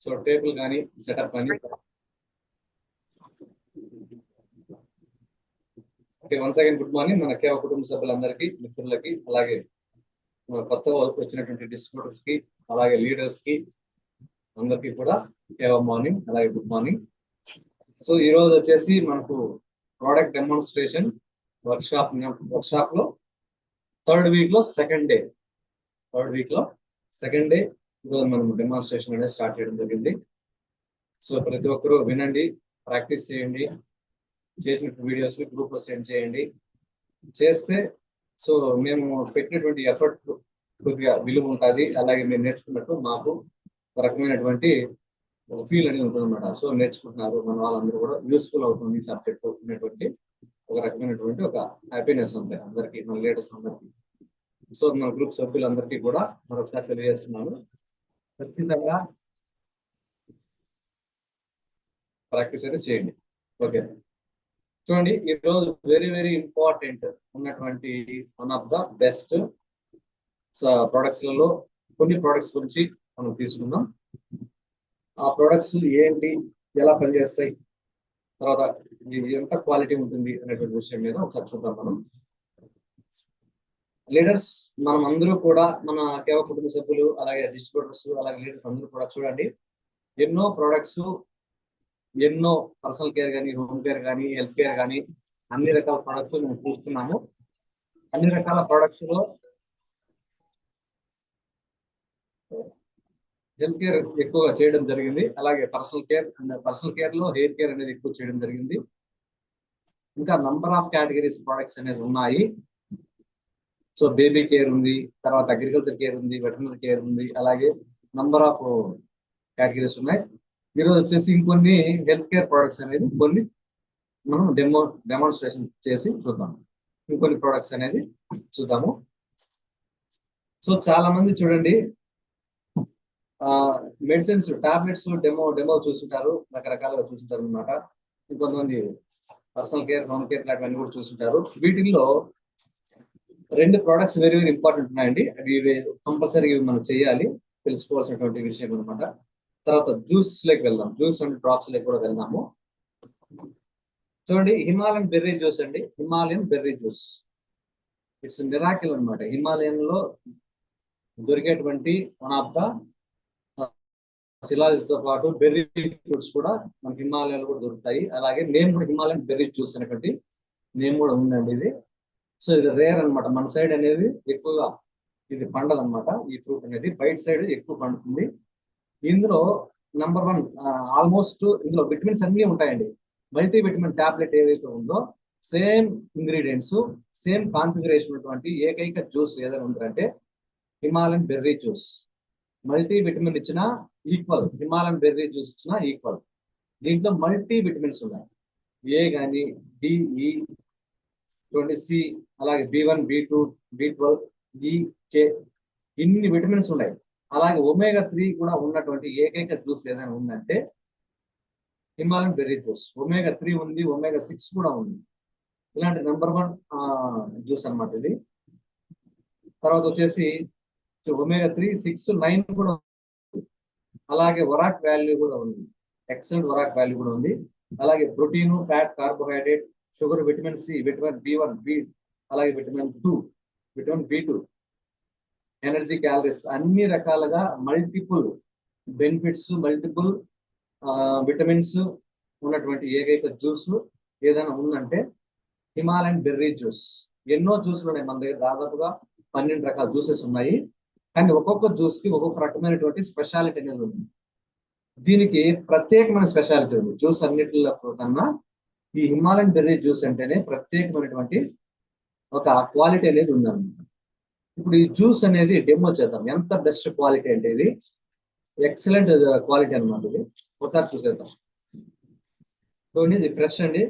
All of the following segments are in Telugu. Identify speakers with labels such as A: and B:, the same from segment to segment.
A: సో టేబుల్ కానీ సెటప్ కానీ. Okay, once again good morning మన కేవ కుటుంబ సభ్యులందరికీ, మిత్రులకి, అలాగే కొత్తగా వచ్చినటువంటి డిస్ట్రిబ్యూటర్స్ కి, అలాగే లీడర్స్ కి అందరికీ కూడా కేవ మార్నింగ్, అలాగే గుడ్ మార్నింగ్. సో ఈ రోజు వచ్చేసి మనకు ప్రోడక్ట్ డెమాన్స్ట్రేషన్ వర్క్షాప్ లో థర్డ్ వీక్ లో సెకండ్ డే ఈరోజు మనం డెమాన్స్ట్రేషన్ అనేది స్టార్ట్ చేయడం జరిగింది. సో ప్రతి ఒక్కరూ వినండి, ప్రాక్టీస్ చేయండి, చేసిన వీడియోస్ ని గ్రూప్ లో సెండ్ చేయండి. చేస్తే సో మేము పెట్టినటువంటి ఎఫర్ట్ కొద్దిగా విలువ ఉంటుంది, అలాగే మీరు నేర్చుకున్నట్టు మాకు ఒక రకమైనటువంటి ఫీల్ అనేది ఉంటుంది అనమాట. సో నేర్చుకుంటున్నారు మన వాళ్ళందరూ కూడా, యూస్ఫుల్ అవుతుంది ఈ సబ్జెక్ట్ ఉన్నటువంటి ఒక రకమైనటువంటి ఒక హ్యాపీనెస్ అంతే అందరికి, మన లీడర్స్ అందరికి. సో మన గ్రూప్ సభ్యులందరికీ కూడా మరొకసారి తెలియజేస్తున్నాను, ఖచ్చితంగా ప్రాక్టీస్ అయితే చేయండి. ఓకే, చూడండి ఈరోజు వెరీ వెరీ ఇంపార్టెంట్ ఉన్నటువంటి one of the best products లలో కొన్ని ప్రొడక్ట్స్ గురించి మనం తీసుకుందాం. ఆ ప్రొడక్ట్స్ ఏంటి, ఎలా పనిచేస్తాయి, తర్వాత ఎంత క్వాలిటీ ఉంటుంది అనేటువంటి విషయం మీద ఒకసారి చూద్దాం. మనం లీడర్స్, మనం అందరూ కూడా, మన కేవ కుటుంబ సభ్యులు, అలాగే డిస్ట్రిబ్యూటర్స్, అలాగే లీడర్స్ అందరూ కూడా చూడండి, ఎన్నో ప్రొడక్ట్స్, ఎన్నో పర్సనల్ కేర్ కానీ, హోమ్ కేర్ కానీ, హెల్త్ కేర్ కానీ, అన్ని రకాల ప్రొడక్ట్స్ మనం చూస్తున్నాము. అన్ని రకాల ప్రొడక్ట్స్ లో హెల్త్ కేర్ ఎక్కువగా చేయడం జరిగింది, అలాగే పర్సనల్ కేర్ లో హెయిర్ కేర్ అనేది ఎక్కువ చేయడం జరిగింది. ఇంకా నంబర్ ఆఫ్ కేటగిరీస్ ప్రొడక్ట్స్ అనేది ఉన్నాయి. సో బేబీ కేర్ ఉంది, తర్వాత అగ్రికల్చర్ కేర్ ఉంది, వెటర్నరీ కేర్ ఉంది, అలాగే నంబర్ ఆఫ్ కేటగిరీస్ ఉన్నాయి. ఈరోజు వచ్చేసి ఇంకొన్ని హెల్త్ కేర్ ప్రొడక్ట్స్ అనేది కొన్ని మనం డెమాన్స్ట్రేషన్ చేసి చూద్దాం. ఇంకొన్ని ప్రొడక్ట్స్ అనేది చూద్దాము. సో చాలా మంది చూడండి మెడిసిన్స్, టాబ్లెట్స్ డెమో చూస్తుంటారు, రకరకాలుగా చూస్తుంటారు అనమాట. ఇంకొంతమంది పర్సనల్ కేర్, హోమ్ కేర్ లాంటివన్నీ కూడా చూస్తుంటారు. వీటిల్లో రెండు ప్రొడక్ట్స్ వెరీ వెరీ ఇంపార్టెంట్ ఉన్నాయండి. అవి కంపల్సరీ మనం చేయాలి, తెలుసుకోవాల్సినటువంటి విషయం అనమాట. తర్వాత జ్యూస్ లెక్ వెళ్దాం, జ్యూస్ అండ్ డ్రాప్స్ లెక్ కూడా వెళ్దాము. చూడండి, హిమాలయన్ బెర్రీ జ్యూస్ అండి. Himalayan berry juice it's miracle అనమాట. హిమాలయన్ లో దొరికేటువంటి వన్ ఆఫ్ ద శిలాజస్ తో పాటు బెర్రీ ఫ్రూట్స్ కూడా మనకి హిమాలయాలో కూడా దొరుకుతాయి. అలాగే నేమ్ కూడా హిమాలయన్ బెర్రీ జ్యూస్ అనేటువంటి నేమ్ కూడా ఉందండి ఇది. సో ఇది రేర్ అనమాట, మన సైడ్ అనేది ఎక్కువగా ఇది పండదు అనమాట. ఈ ఫ్రూట్ అనేది బయట సైడ్ ఎక్కువ పండుతుంది. ఇందులో నంబర్ 1 ఆల్మోస్ట్ ఇందులో విటమిన్స్ అన్ని ఉంటాయండి. మల్టీ విటమిన్ టాబ్లెట్ ఏదైతే ఉందో సేమ్ ఇంగ్రీడియంట్స్, సేమ్ కాన్ఫిగరేషన్ ఉన్నటువంటి ఏకైక జ్యూస్ ఏదైనా ఉందంటే Himalayan berry juice. Multi vitamin ఇచ్చిన ఈక్వల్, హిమాలయన్ బెర్రీ జ్యూస్ ఇచ్చిన ఈక్వల్. దీంట్లో మల్టీ విటమిన్స్ ఉన్నాయి, ఏ కానీ, డిఈ, సి, అలాగే B1, B2, B12, ఈ, కే, ఇన్ని విటమిన్స్ ఉన్నాయి. అలాగే ఒమేగా 3 కూడా ఉన్నటువంటి ఏకైక జ్యూస్ ఏదైనా ఉందంటే హిమాలయన్ బెర్రీ జ్యూస్. ఒమేగా 3 ఉంది, ఒమేగా 6 కూడా ఉంది. ఇలాంటి నెంబర్ 1 జ్యూస్ అనమాట ఇది. తర్వాత వచ్చేసి ఒమేగా 3, 6, 9 కూడా ఉంది. అలాగే వరాక్ వాల్యూ కూడా ఉంది, ఎక్సలెంట్ వరాక్ వాల్యూ కూడా ఉంది. అలాగే protein, fat, carbohydrate, sugar, vitamin C, vitamin B1, అలాగే విటమిన్ B2, ఎనర్జీ, క్యాలరీస్, అన్ని రకాలుగా మల్టిపుల్ బెనిఫిట్స్, మల్టిపుల్ విటమిన్స్ ఉన్నటువంటి ఏకైక జ్యూస్ ఏదైనా ఉందంటే హిమాలయన్ బెర్రీ జ్యూస్. ఎన్నో జ్యూస్లు ఉన్నాయి మన దగ్గర, దాదాపుగా 12 రకాల జ్యూసెస్ ఉన్నాయి. కానీ ఒక్కొక్క జ్యూస్ కి ఒక్కొక్క రకమైనటువంటి స్పెషాలిటీ అనేది ఉంది. దీనికి ప్రత్యేకమైన స్పెషాలిటీ ఉంది. జ్యూస్ అన్నిటిలో కన్నా ఈ హిమాలయన్ బెర్రీ జ్యూస్ అంటేనే ప్రత్యేకమైనటువంటి ఒక క్వాలిటీ అనేది ఉందన్నమాట. ఇప్పుడు ఈ జ్యూస్ అనేది డెమో చేద్దాం. ఎంత బెస్ట్ క్వాలిటీ అంటే ఇది ఎక్సలెంట్ క్వాలిటీ అనమాట. ఇది ఒకసారి చూసేద్దాం. చూడండి, ఇది ఫ్రెష్ అండి,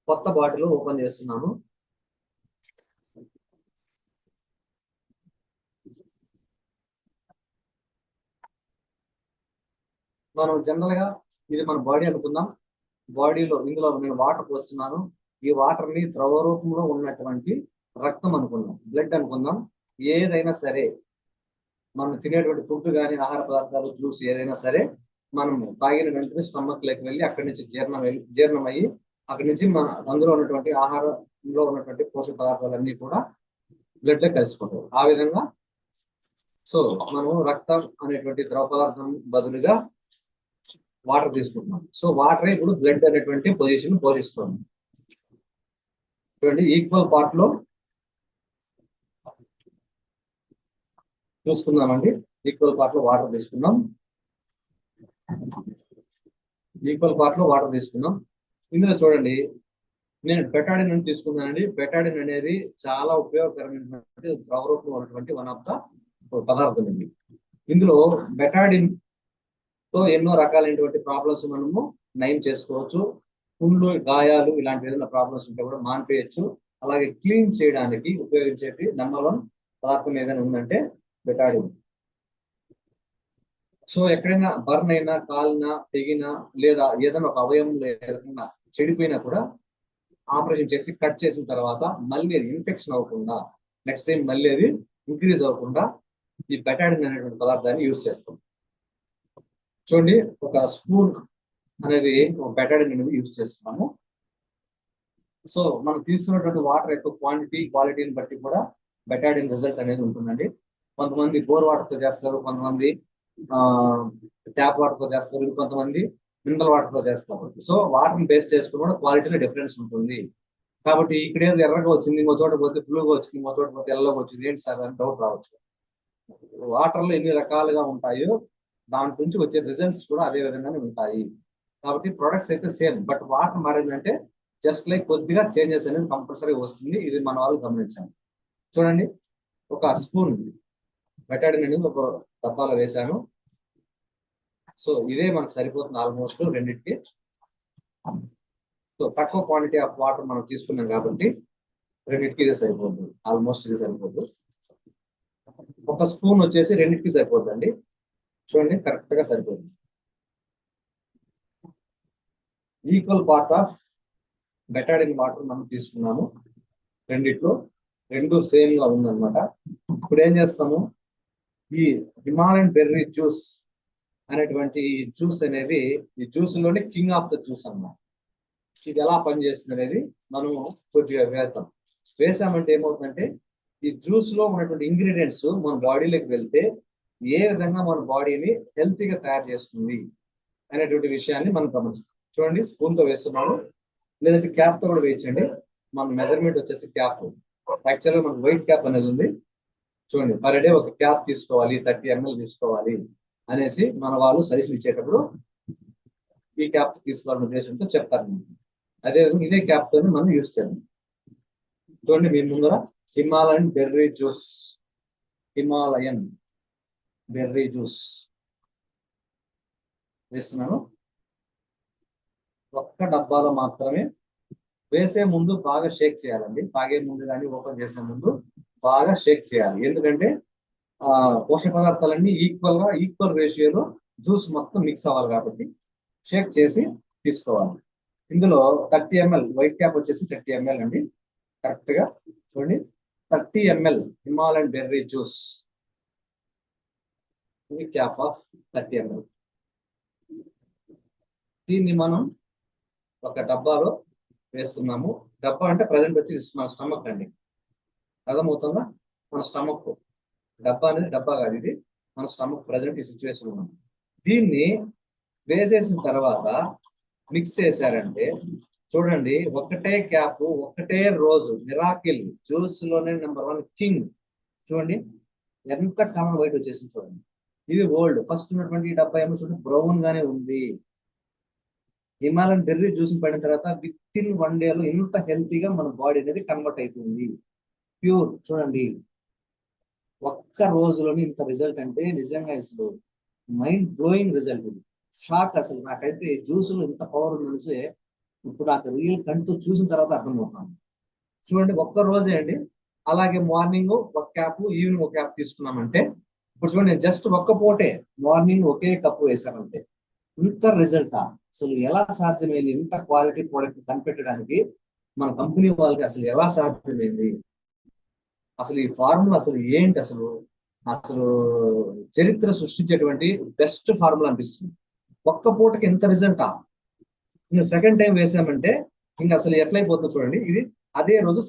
A: కొత్త బాటిల్ ఓపెన్ చేస్తున్నాను. మనం జనరల్ గా ఇది మన బాడీ అనుకుందాం. బాడీలో ఇందులో నేను వాటర్ పోస్తున్నాను. ఈ వాటర్ ని ద్రవ రూపంలో ఉన్నటువంటి రక్తం అనుకుందాం, బ్లడ్ అనుకుందాం. ఏదైనా సరే మనం తినేటువంటి ఫుడ్ కానీ, ఆహార పదార్థాలు, జ్యూస్ ఏదైనా సరే మనము తాగిన వెంటనే స్టమక్ లోకి వెళ్ళి అక్కడి నుంచి జీర్ణమయ్యి అక్కడి నుంచి మన అందులో ఉన్నటువంటి ఆహారంలో ఉన్నటువంటి పోషక పదార్థాలన్నీ కూడా బ్లడ్ లో కలిసిపోతాయి. ఆ విధంగా సో మనం రక్తం అనేటువంటి ద్రవ పదార్థం బదులుగా వాటర్ తీసుకుంటున్నాం. సో వాటర్ ఇప్పుడు బ్లడ్ అనేటువంటి పొజిషన్ పోషిస్తుంది. చూడండి, ఈక్వల్ పార్ట్ లో చూసుకుందామండి. ఈక్వల్ పార్ట్ లో వాటర్ తీసుకున్నాం. ఇందులో చూడండి, నేను బెటాడిన్ అని తీసుకున్నానండి. బెటాడిన్ అనేది చాలా ఉపయోగకరమైనటువంటి ద్రవ రూపంలో ఉన్నటువంటి వన్ ఆఫ్ ద పదార్థం అండి. ఇందులో బెటాడిన్ తో ఎన్నో రకాలైనటువంటి ప్రాబ్లమ్స్ మనము నయం చేసుకోవచ్చు. పుండ్లు, గాయాలు ఇలాంటి ఏదైనా ప్రాబ్లమ్స్ ఉంటే కూడా మాన్పేయచ్చు. అలాగే క్లీన్ చేయడానికి ఉపయోగించేది నెంబర్ 1 పదార్థం ఏదైనా ఉందంటే బెటాడిన్. సో ఎక్కడైనా బర్న్ అయినా, కాలినా, తెగినా, లేదా ఏదైనా ఒక అవయవంలో ఏదైనా చెడిపోయినా కూడా ఆపరేషన్ చేసి కట్ చేసిన తర్వాత మళ్ళీ అది ఇన్ఫెక్షన్ అవ్వకుండా, నెక్స్ట్ టైం మళ్ళీ అది ఇంక్రీజ్ అవ్వకుండా ఈ బెటాడిన్ అనేటువంటి పదార్థాన్ని యూజ్ చేస్తాం. చూడండి, ఒక స్పూన్ అనేది బెటాడిన్ అనేది యూజ్ చేస్తున్నాము. సో మనం తీసుకున్నటువంటి వాటర్ యొక్క క్వాలిటీని బట్టి కూడా బెటాడిన్ రిజల్ట్ అనేది ఉంటుందండి. కొంతమంది బోర్ వాటర్ తో చేస్తారు, కొంతమంది ట్యాప్ వాటర్ తో చేస్తారు, కొంతమంది మినరల్ వాటర్ తో చేస్తారు. సో వాటర్ బేస్ చేసుకుని కూడా క్వాలిటీలో డిఫరెన్స్ ఉంటుంది. కాబట్టి ఇక్కడ ఏదో ఎర్రగా వచ్చింది, ఇంకో చోట పోతే బ్లూగా వచ్చింది, ఇంకో చోట పోతే ఎల్లోగా వచ్చింది, ఏంటి సార్ అని డౌట్ రావచ్చు. వాటర్ లో ఎన్ని రకాలుగా ఉంటాయో దాని నుంచి వచ్చే రిజల్ట్స్ కూడా అదే విధంగానే ఉంటాయి. కాబట్టి ప్రొడక్ట్స్ అయితే సేమ్, బట్ వాటర్ మారిందంటే జస్ట్ లైక్ కొద్దిగా చేంజెస్ అనేది కంపల్సరీ వస్తుంది. ఇది మన వాళ్ళు గమనించాలి. చూడండి, ఒక స్పూన్ బెటాడిన్ అనేది ఒక డబ్బాలో వేసాను. సో ఇదే మనకు సరిపోతుంది ఆల్మోస్ట్ రెండింటికి. సో తక్కువ క్వాంటిటీ ఆఫ్ వాటర్ మనం తీసుకున్నాం కాబట్టి రెండింటికి ఇదే సరిపోతుంది, ఆల్మోస్ట్ ఇది సరిపోతుంది. ఒక స్పూన్ వచ్చేసి రెండింటికి సరిపోతుందండి. చూడండి, కరెక్ట్ గా సరిపోతుంది. Equal part of Betadine water మనం తీసుకున్నాము. రెండిట్లో రెండు సేమ్ గా ఉందన్నమాట. ఇప్పుడు ఏం చేస్తాము, ఈ హిమాలయన్ బెర్రీ జ్యూస్ అనేటువంటి జ్యూస్ అనేది ఈ జ్యూస్ లోనే కింగ్ ఆఫ్ ద జ్యూస్ అన్నమాట. ఇది ఎలా పనిచేస్తుంది అనేది మనం కొద్దిగా వేసామంటే ఏమవుతుందంటే ఈ జ్యూస్ లో ఉన్నటువంటి ఇంగ్రీడియంట్స్ మన బాడీలోకి వెళ్తే ఏ విధంగా మన బాడీని హెల్తీగా తయారు చేస్తుంది అనేటువంటి విషయాన్ని మనం గమనిస్తాం. చూడండి, స్పూన్ తో వేస్తున్నాము, లేదంటే క్యాప్ తో కూడా వేయించండి. మన మెజర్మెంట్ వచ్చేసి క్యాప్. యాక్చువల్గా మనకు వైట్ క్యాప్ అనేది ఉంది. చూడండి, పర్ డే ఒక క్యాప్ తీసుకోవాలి, 30 ml తీసుకోవాలి అనేసి మన వాళ్ళు సజెషన్ ఇచ్చేటప్పుడు ఈ క్యాప్ తీసుకోవాలనే ఉద్దేశంతో చెప్తారు. అదేవిధంగా ఇదే క్యాప్ తోనే మనం యూజ్ చేయాలి. చూడండి, మీ ముందర హిమాలయన్ బెర్రీ జ్యూస్ వేస్తున్నాను. ఒక్క డబ్బాలో మాత్రమే. వేసే ముందు బాగా షేక్ చేయాలండి. తాగే ముందు కానీ ఓపెన్ చేసే ముందు బాగా షేక్ చేయాలి. ఎందుకంటే పోషక పదార్థాలన్నీ ఈక్వల్ రేషియోలో జ్యూస్ మొత్తం మిక్స్ అవ్వాలి కాబట్టి షేక్ చేసి తీసుకోవాలి. ఇందులో 30 ml, వైట్ క్యాప్ వచ్చేసి 30 ml అండి. కరెక్ట్ గా చూడండి, 30 ml Himalayan berry juice, cap of 30 ml. దీన్ని మనం ఒక డబ్బాలో వేస్తున్నాము. డబ్బా అంటే ప్రజెంట్ వచ్చి మన స్టమక్ అండి, అర్థమవుతుందా? మన స్టమక్ డబ్బా అనేది డబ్బా కాదు, ఇది మన స్టమక్ ప్రజెంట్ ఈ సిచ్యువేషన్ ఉన్నాం. దీన్ని వేసేసిన తర్వాత మిక్స్ చేశారంటే చూడండి, ఒకటే క్యాప్, ఒకటే రోజు మిరాకిల్ జ్యూస్ లోనే నెంబర్ 1 కింగ్. చూడండి ఎంత కామన్ వైట్ వచ్చేసింది. చూడండి, ఇది ఓల్డ్. ఫస్ట్ ఉన్నటువంటి డబ్బా ఏమో చూడండి బ్రౌన్ గానే ఉంది. హిమాలయన్ బెర్రీ జ్యూస్ పడిన తర్వాత విత్ ఇన్ 1 డేలో ఇంత హెల్తీగా మన బాడీ అనేది కన్వర్ట్ అయిపోయింది. ప్యూర్. చూడండి, ఒక్క రోజులోని ఇంత రిజల్ట్ అంటే నిజంగా అసలు మైండ్ బ్లోయింగ్ రిజల్ట్. ఇది షాక్. అసలు నాకైతే జ్యూస్ లో ఇంత పవర్ ఉందనిసే ఇప్పుడు నాకు రియల్ కంటితో చూసిన తర్వాత అర్థమవుతాను. చూడండి, ఒక్క రోజే అండి. అలాగే మార్నింగ్ ఒక క్యాప్, ఈవినింగ్ ఒక క్యాప్ తీసుకున్నామంటే ఇప్పుడు చూడండి, జస్ట్ ఒక్క పూటే మార్నింగ్ ఒకే కప్పు వేసానంటే ఇంత రిజల్ట్ అసలు ఎలా సాధ్యమైంది? ఇంత క్వాలిటీ ప్రోడక్ట్ కనిపెట్టడానికి మన కంపెనీ వాళ్ళకి అసలు ఎలా సాధ్యమైంది? అసలు ఈ ఫార్ములా అసలు ఏంటి? అసలు చరిత్ర సృష్టించేటువంటి బెస్ట్ ఫార్ములా అనిపిస్తుంది. ఒక్క పూటకి ఎంత రిజల్టా? ఇంకా సెకండ్ టైం వేసామంటే ఇంకా అసలు ఎట్లయిపోతుందో చూడండి. ఇది అదే రోజు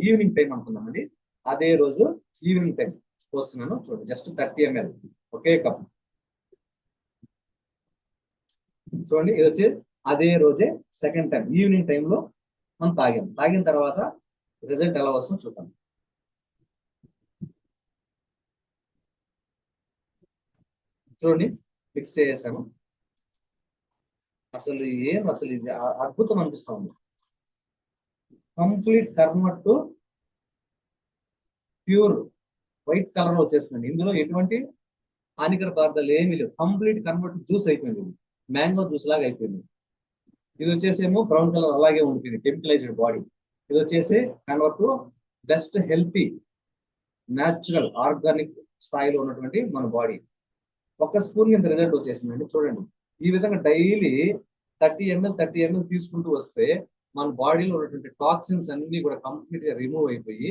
A: ఈవినింగ్ టైం అనుకుందామండి. అదే రోజు ఈవినింగ్ టైం పోస్తున్నాను చూడండి. జస్ట్ 30 ml ఒకే కప్ చూడండి. ఇది వచ్చి అదే రోజే సెకండ్ టైం ఈవినింగ్ టైంలో మనం తాగిన తర్వాత రిజల్ట్ ఎలా వస్తుందో చూద్దాం. చూడండి మిక్స్ చేసాము. అసలు ఇది అద్భుతం అనిపిస్తుంది. Complete convert to pure white colour వచ్చేస్తుంది. ఇందులో ఎటువంటి హానికర పదార్థాలు ఏమీ లేవు. కంప్లీట్ కన్వర్ట్ జ్యూస్ అయిపోయింది. మ్యాంగో జ్యూస్ లాగా అయిపోయింది. ఇది వచ్చేసేమో బ్రౌన్ కలర్ అలాగే ఉంటుంది, కెమికలైజ్డ్ బాడీ. ఇది వచ్చేసి convert to best healthy natural organic స్థాయిలో ఉన్నటువంటి మన బాడీ. ఒక్క స్పూన్ ఇంత రిజల్ట్ వచ్చేసిందండి. చూడండి ఈ విధంగా డైలీ 30 ml తీసుకుంటూ వస్తే మన బాడీలో ఉన్నటువంటి టాక్సిన్స్ అన్ని కూడా కంప్లీట్ గా రిమూవ్ అయిపోయి,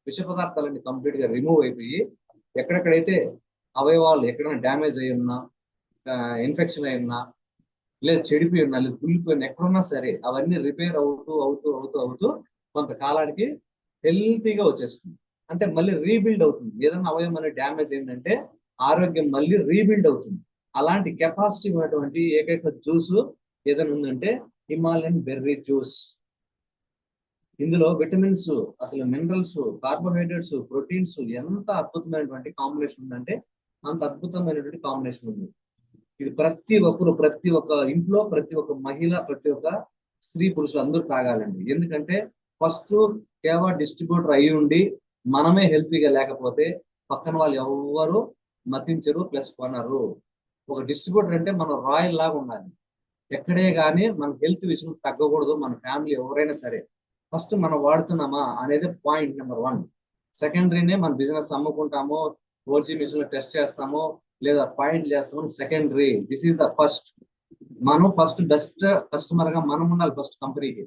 A: విష పదార్థాలన్నీ కంప్లీట్ గా రిమూవ్ అయిపోయి, ఎక్కడెక్కడైతే అవయవాలు ఎక్కడైనా డ్యామేజ్ అయి ఉన్నా, ఇన్ఫెక్షన్ అయి ఉన్నా, లేదా చెడిపోయి ఉన్నా, లేదా కుళ్ళిపోయినా, ఎక్కడున్నా సరే అవన్నీ రిపేర్ అవుతూ కొంతకాలానికి హెల్తీగా వచ్చేస్తుంది. అంటే మళ్ళీ రీబిల్డ్ అవుతుంది. ఏదైనా అవయవం అనేది డ్యామేజ్ అయిందంటే ఆరోగ్యం మళ్ళీ రీబిల్డ్ అవుతుంది. అలాంటి కెపాసిటీ ఉన్నటువంటి ఏకైక జ్యూస్ ఏదైనా ఉందంటే హిమాలయన్ బెర్రీ జ్యూస్. ఇందులో విటమిన్స్, అసలు మినరల్స్, కార్బోహైడ్రేట్స్, ప్రోటీన్స్ ఎంత అద్భుతమైనటువంటి కాంబినేషన్ ఉందంటే అంత అద్భుతమైనటువంటి కాంబినేషన్ ఉంది. ఇది ప్రతి ఒక్క ఇంట్లో, ప్రతి ఒక్క మహిళ, ప్రతి ఒక్క స్త్రీ పురుషులు అందరూ తాగాలండి. ఎందుకంటే ఫస్ట్ కేవలం డిస్ట్రిబ్యూటర్ అయి ఉండి మనమే హెల్తీగా లేకపోతే పక్కన వాళ్ళు ఎవరు మతించరు, ప్లస్ కొనరు. ఒక డిస్ట్రిబ్యూటర్ అంటే మనం రాయల్ లాగా ఉండాలి. ఎక్కడే కానీ మన హెల్త్ విషయం తగ్గకూడదు. మన ఫ్యామిలీ ఎవరైనా సరే ఫస్ట్ మనం వాడుతున్నామా అనేది పాయింట్ నెంబర్ 1. సెకండరీనే మన బిజినెస్ అమ్ముకుంటామో, ఓజీ మిషన్ లో టెస్ట్ చేస్తామో, లేదా పాయింట్ చేస్తామో secondary. This is the first. మనం ఫస్ట్ బెస్ట్ కస్టమర్ గా మనం ఉండాలి ఫస్ట్ కంపెనీకి.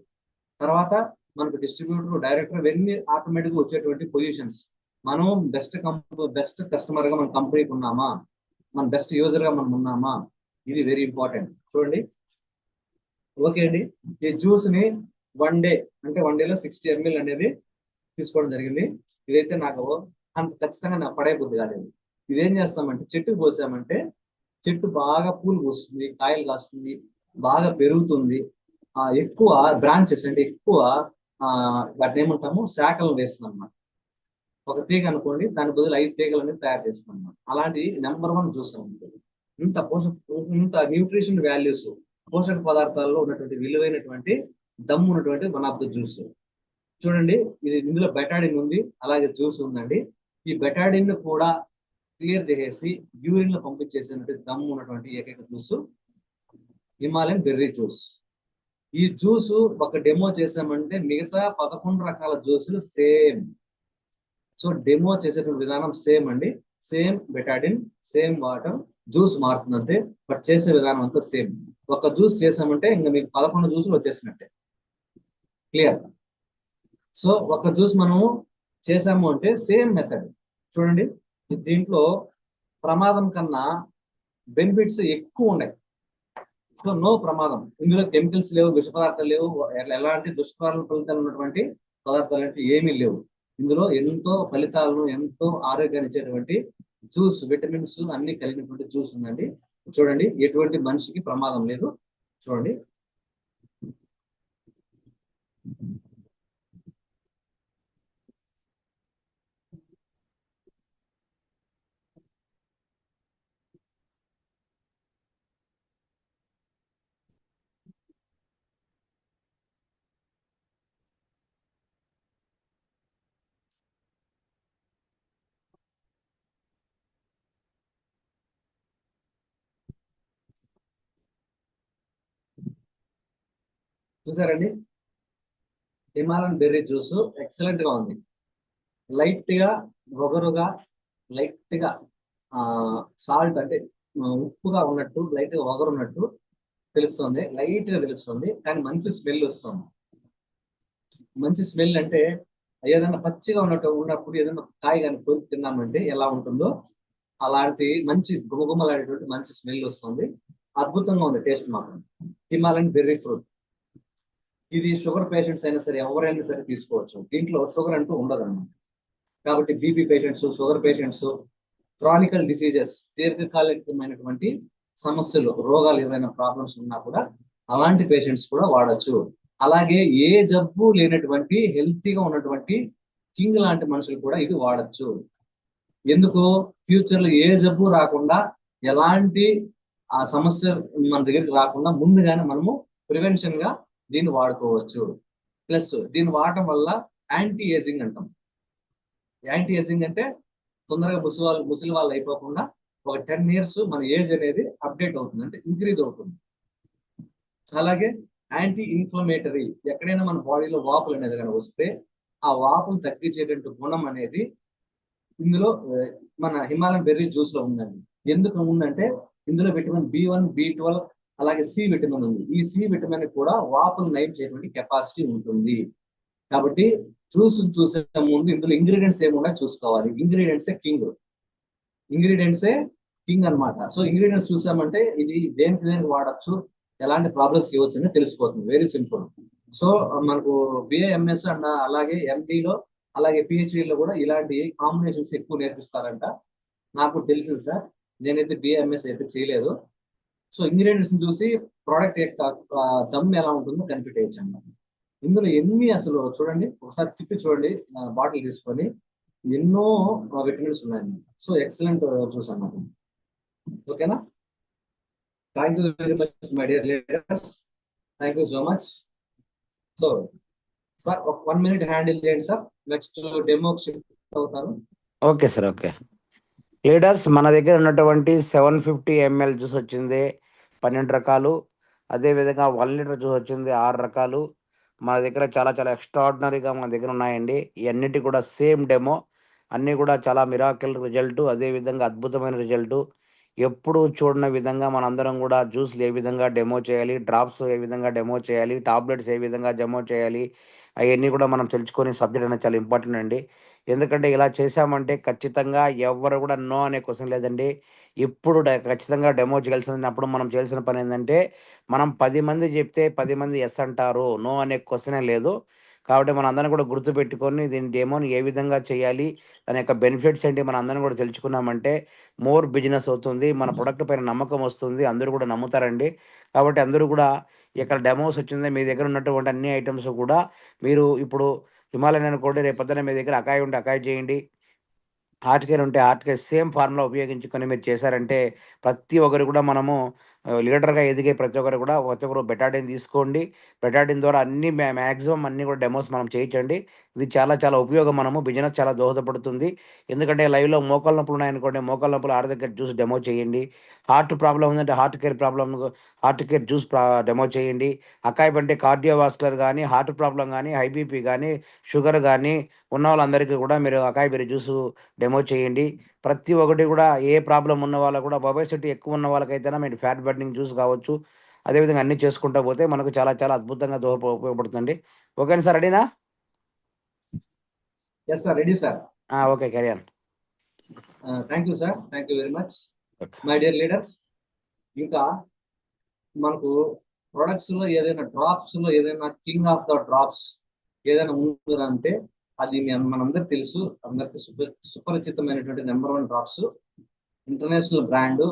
A: తర్వాత మనకు డిస్ట్రిబ్యూటర్, డైరెక్టర్ ఇవన్నీ ఆటోమేటిక్ గా వచ్చేటువంటి పొజిషన్స్. మనం బెస్ట్ కస్టమర్ గా మన కంపెనీకి ఉన్నామా, మన బెస్ట్ యూజర్ గా మనం ఉన్నామా, ఇది వెరీ ఇంపార్టెంట్. చూడండి. ఓకే అండి. ఈ జ్యూస్ ని వన్ డేలో 60 ml అనేది తీసుకోవడం జరిగింది. ఇదైతే నాకు అంత ఖచ్చితంగా నాకు పడే బుద్ధి కాలేదు. ఇదేం చేస్తామంటే చెట్టుకు పోసామంటే చెట్టు బాగా పూలు పోస్తుంది, కాయలు కాస్తుంది, బాగా పెరుగుతుంది. ఎక్కువ బ్రాంచెస్ అంటే ఎక్కువ వాటిని ఏమంటాము శాఖలు వేస్తుంది అనమాట. ఒక తీగ అనుకోండి, దాని బదులు 5 తీగలు అనేది తయారు చేస్తుంది అనమాట. అలాంటి నెంబర్ 1 జ్యూస్ ఉంటుంది. ఇంత న్యూట్రిషన్ వాల్యూస్, పోషక పదార్థాల్లో ఉన్నటువంటి విలువైనటువంటి దమ్ము ఉన్నటువంటి వన్ ఆఫ్ ద జ్యూస్. చూడండి, ఇందులో బెటాడిన్ ఉంది, అలాగే జ్యూస్ ఉందండి. ఈ బెటాడిన్ కూడా క్లియర్ చేసేసి యూరిన్ లో పంపించేసినటువంటి దమ్ము ఉన్నటువంటి ఏకైక జ్యూస్ హిమాలయన్ బెర్రీ జ్యూస్. ఈ జ్యూస్ ఒక డెమో చేసామంటే మిగతా 11 రకాల జ్యూసులు సేమ్. సో డెమో చేసేటువంటి విధానం సేమ్ అండి. Same betadine, same water, juice మారుతుందంటే బట్ చేసే విధానం అంతా సేమ్. ఒక జ్యూస్ చేసామంటే ఇంకా మీకు 11 జ్యూసులు వచ్చేసినట్టే. క్లియర్. సో ఒక జ్యూస్ మనము చేసాము అంటే సేమ్ మెథడ్. చూడండి, దీంట్లో ప్రమాదం కన్నా బెనిఫిట్స్ ఎక్కువ ఉన్నాయి. సో నో ప్రమాదం. ఇందులో కెమికల్స్ లేవు, విష పదార్థాలు లేవు, ఎలాంటి ఫలితాలు ఉన్నటువంటి పదార్థాలు అంటే ఏమీ లేవు. ఇందులో ఎంతో ఫలితాలను, ఎంతో ఆరోగ్యాన్ని ఇచ్చేటువంటి జ్యూస్, విటమిన్స్ అన్ని కలిగినటువంటి జ్యూస్ ఉందండి. చూడండి, ఎటువంటి మనిషికి ప్రమాదం లేదు. చూడండి. చూసారండి, హిమాలయన్ బెర్రీ జ్యూస్ ఎక్సలెంట్ గా ఉంది. లైట్ గా ఒగరుగా, లైట్ గా సాల్ట్ అంటే ఉప్పుగా ఉన్నట్టు, లైట్ గా ఒగరు ఉన్నట్టు తెలుస్తుంది, లైట్ గా తెలుస్తుంది. కానీ మంచి స్మెల్ వస్తుంది. మంచి స్మెల్ అంటే ఏదైనా పచ్చిగా ఉన్నప్పుడు ఏదైనా కాయ కానీ కొరికి తిన్నామంటే ఎలా ఉంటుందో అలాంటి మంచి గుమగుమలాడేటువంటి మంచి స్మెల్ వస్తుంది. అద్భుతంగా ఉంది టేస్ట్ మాత్రం. హిమాలయన్ బెర్రీ ఫ్రూట్ ఇది షుగర్ పేషెంట్స్ అయినా సరే ఎవరైనా సరే తీసుకోవచ్చు. దీంట్లో షుగర్ అంటూ ఉండదు అన్నమాట. కాబట్టి BP patients, sugar patients, chronical diseases, దీర్ఘకాలికమైనటువంటి సమస్యలు, రోగాలు ఏమైనా ప్రాబ్లమ్స్ ఉన్నా కూడా అలాంటి పేషెంట్స్ కూడా వాడచ్చు. అలాగే ఏ జబ్బు లేనటువంటి హెల్తీగా ఉన్నటువంటి కింగ్ లాంటి మనుషులు కూడా ఇది వాడచ్చు. ఎందుకు? ఫ్యూచర్ లో ఏ జబ్బు రాకుండా, ఎలాంటి ఆ సమస్య మన దగ్గరికి రాకుండా ముందుగానే మనము ప్రివెన్షన్ గా దీన్ని వాడుకోవచ్చు. ప్లస్ దీన్ని వాడటం వల్ల యాంటీ ఏజింగ్ అంటాం. యాంటీ ఏజింగ్ అంటే తొందరగా ముసలి వాళ్ళు అయిపోకుండా ఒక 10 years మన ఏజ్ అనేది అప్డేట్ అవుతుంది, అంటే ఇంక్రీజ్ అవుతుంది. అలాగే యాంటీ ఇన్ఫ్లమేటరీ, ఎక్కడైనా మన బాడీలో వాపులు అనేది కనుక వస్తే ఆ వాపును తగ్గించేటువంటి గుణం అనేది ఇందులో మన హిమాలయన్ బెర్రీ జ్యూస్ లో ఉందండి. ఎందుకు ఉందంటే ఇందులో విటమిన్ B1, B12 అలాగే సి విటమిన్ ఉంది. ఈ సి విటమిన్ కూడా వాపులు నయం చేయటువంటి కెపాసిటీ ఉంటుంది. కాబట్టి జ్యూస్ చూసే ముందు ఇందులో ఇంగ్రీడియంట్స్ ఏమున్నాయో చూసుకోవాలి. ఇంగ్రీడియంట్సే కింగ్ అనమాట. సో ఇంగ్రీడియంట్స్ చూసామంటే ఇది దేనికి వాడచ్చు, ఎలాంటి ప్రాబ్లమ్స్ ఇవ్వచ్చు అని తెలిసిపోతుంది. Very simple. సో మనకు బిఏఎంఎస్ అండ్ అలాగే ఎండిలో అలాగే పిహెచ్డిలో కూడా ఇలాంటి కాంబినేషన్స్ ఎక్కువ నేర్పిస్తారంట. నాకు తెలిసింది సార్, నేనైతే బిఏఎంఎస్ అయితే చేయలేదు. సో ఇంగ్రీడియంట్స్ చూసి ప్రోడక్ట్ యొక్క దమ్ ఎలా ఉంటుందో కనిపెట్టేయచ్చు అన్నమాట. ఇందులో ఎన్ని అసలు చూడండి, ఒకసారి తిప్పి చూడండి బాటిల్ తీసుకొని, ఎన్నో విటమిన్స్ ఉన్నాయండి. సో ఎక్సలెంట్ జ్యూస్ అన్నమాట. ఓకేనా? Thank you very much my dear leaders, thank you so much. So sir ఒక 1 minute హ్యాండిల్ చేయండి సార్, నెక్స్ట్ డెమో షిఫ్ట్ అవుతారు.
B: Okay sir, okay. లీడర్స్, మన దగ్గర ఉన్నటువంటి 750 ml జ్యూస్ వచ్చింది 12 రకాలు, అదేవిధంగా 1 లీటర్ జ్యూస్ వచ్చింది 6 రకాలు. మన దగ్గర చాలా చాలా ఎక్స్ట్రాడినరీగా మన దగ్గర ఉన్నాయండి. ఇవన్నిటి కూడా సేమ్ డెమో, అన్నీ కూడా చాలా మిరాకిల్ రిజల్ట్, అదేవిధంగా అద్భుతమైన రిజల్ట్. ఎప్పుడు చూడని విధంగా మనందరం కూడా జ్యూస్లు ఏ విధంగా డెమో చేయాలి, డ్రాప్స్ ఏ విధంగా డెమో చేయాలి, టాబ్లెట్స్ ఏ విధంగా డెమో చేయాలి, అవన్నీ కూడా మనం తెలుసుకొని సబ్జెక్ట్ అనేది చాలా ఇంపార్టెంట్ అండి. ఎందుకంటే ఇలా చేశామంటే ఖచ్చితంగా ఎవరు కూడా నో అనే క్వశ్చన్ లేదండి. ఇప్పుడు ఖచ్చితంగా డెమో చేయాల్సింది. అప్పుడు మనం చేయాల్సిన పని ఏంటంటే, మనం 10 మంది చెప్తే 10 మంది ఎస్ అంటారు, నో అనే క్వశ్చనే లేదు. కాబట్టి మన అందరం కూడా గుర్తుపెట్టుకొని దీని డెమోని ఏ విధంగా చేయాలి, దాని యొక్క బెనిఫిట్స్ ఏంటి మన అందరం కూడా తెలుసుకున్నామంటే మోర్ బిజినెస్ అవుతుంది, మన ప్రొడక్ట్ పైన నమ్మకం వస్తుంది, అందరూ కూడా నమ్ముతారండి. కాబట్టి అందరూ కూడా ఇక్కడ డెమోస్ వచ్చింది, మీ దగ్గర ఉన్నటువంటి అన్ని ఐటమ్స్ కూడా మీరు ఇప్పుడు హిమాలయన్ అనుకోండి, రేపు పొద్దున మీ దగ్గర అకాయ్ ఉంటే అకాయ్ చేయండి, హార్ట్ కేర్ ఉంటే హార్ట్ కేర్ సేమ్ ఫార్ములా ఉపయోగించుకొని మీరు చేశారంటే ప్రతి ఒక్కరు కూడా మనము లీడర్గా ఎదిగే ప్రతి ఒక్కరు కూడా ప్రతి ఒక్కరు బెటాడిన్ తీసుకోండి. బెటాడిన్ ద్వారా అన్ని మ్యాక్సిమం అన్ని కూడా డెమోస్ మనం చేయించండి. ఇది చాలా చాలా ఉపయోగం, మనము బిజినెస్ చాలా దోహదపడుతుంది. ఎందుకంటే లైవ్లో మోకాళ్ళ నొప్పులు ఉన్నాయనుకోండి, మోకాళ్ళ నొప్పులు ఆడ దగ్గర జ్యూస్ డెమో చేయండి. హార్ట్ ప్రాబ్లం ఉందంటే హార్ట్ కేర్ జ్యూస్ డెమో చేయండి. అకాయ్ అంటే కార్డియోవాస్కులర్ కానీ, హార్ట్ ప్రాబ్లం కానీ, హై బీపీ కానీ, షుగర్ కానీ ఉన్న వాళ్ళందరికీ కూడా మీరు అకాయ్ బెర్రీ జ్యూస్ డెమో చేయండి. ప్రతి ఒక్కటి కూడా ఏ ప్రాబ్లం ఉన్న వాళ్ళకు కూడా, ఒబేసిటీ ఎక్కువ ఉన్న వాళ్ళకైతేనా మీరు ఫ్యాట్ బర్నింగ్ జ్యూస్ కావచ్చు, అదేవిధంగా అన్ని చేసుకుంటూ పోతే మనకు చాలా చాలా అద్భుతంగా ఉపయోగపడుతుంది. ఓకేనా సార్, రెడీనా?
A: Yes sir, ready sir.
B: Okay, carry on.
A: Thank you sir, thank you very much
B: okay.
A: My dear leaders. ఇంకా మనకు ప్రొడక్ట్స్ లో ఏదైనా డ్రాప్స్ లో ఏదైనా కింగ్ ఆఫ్ ద డ్రాప్స్ ఏదైనా ఉందంటే అది మనందరికి తెలుసు, అందరికి సుపరిచితమైనటువంటి నెంబర్ 1 డ్రాప్స్, ఇంటర్నేషనల్ బ్రాండ్.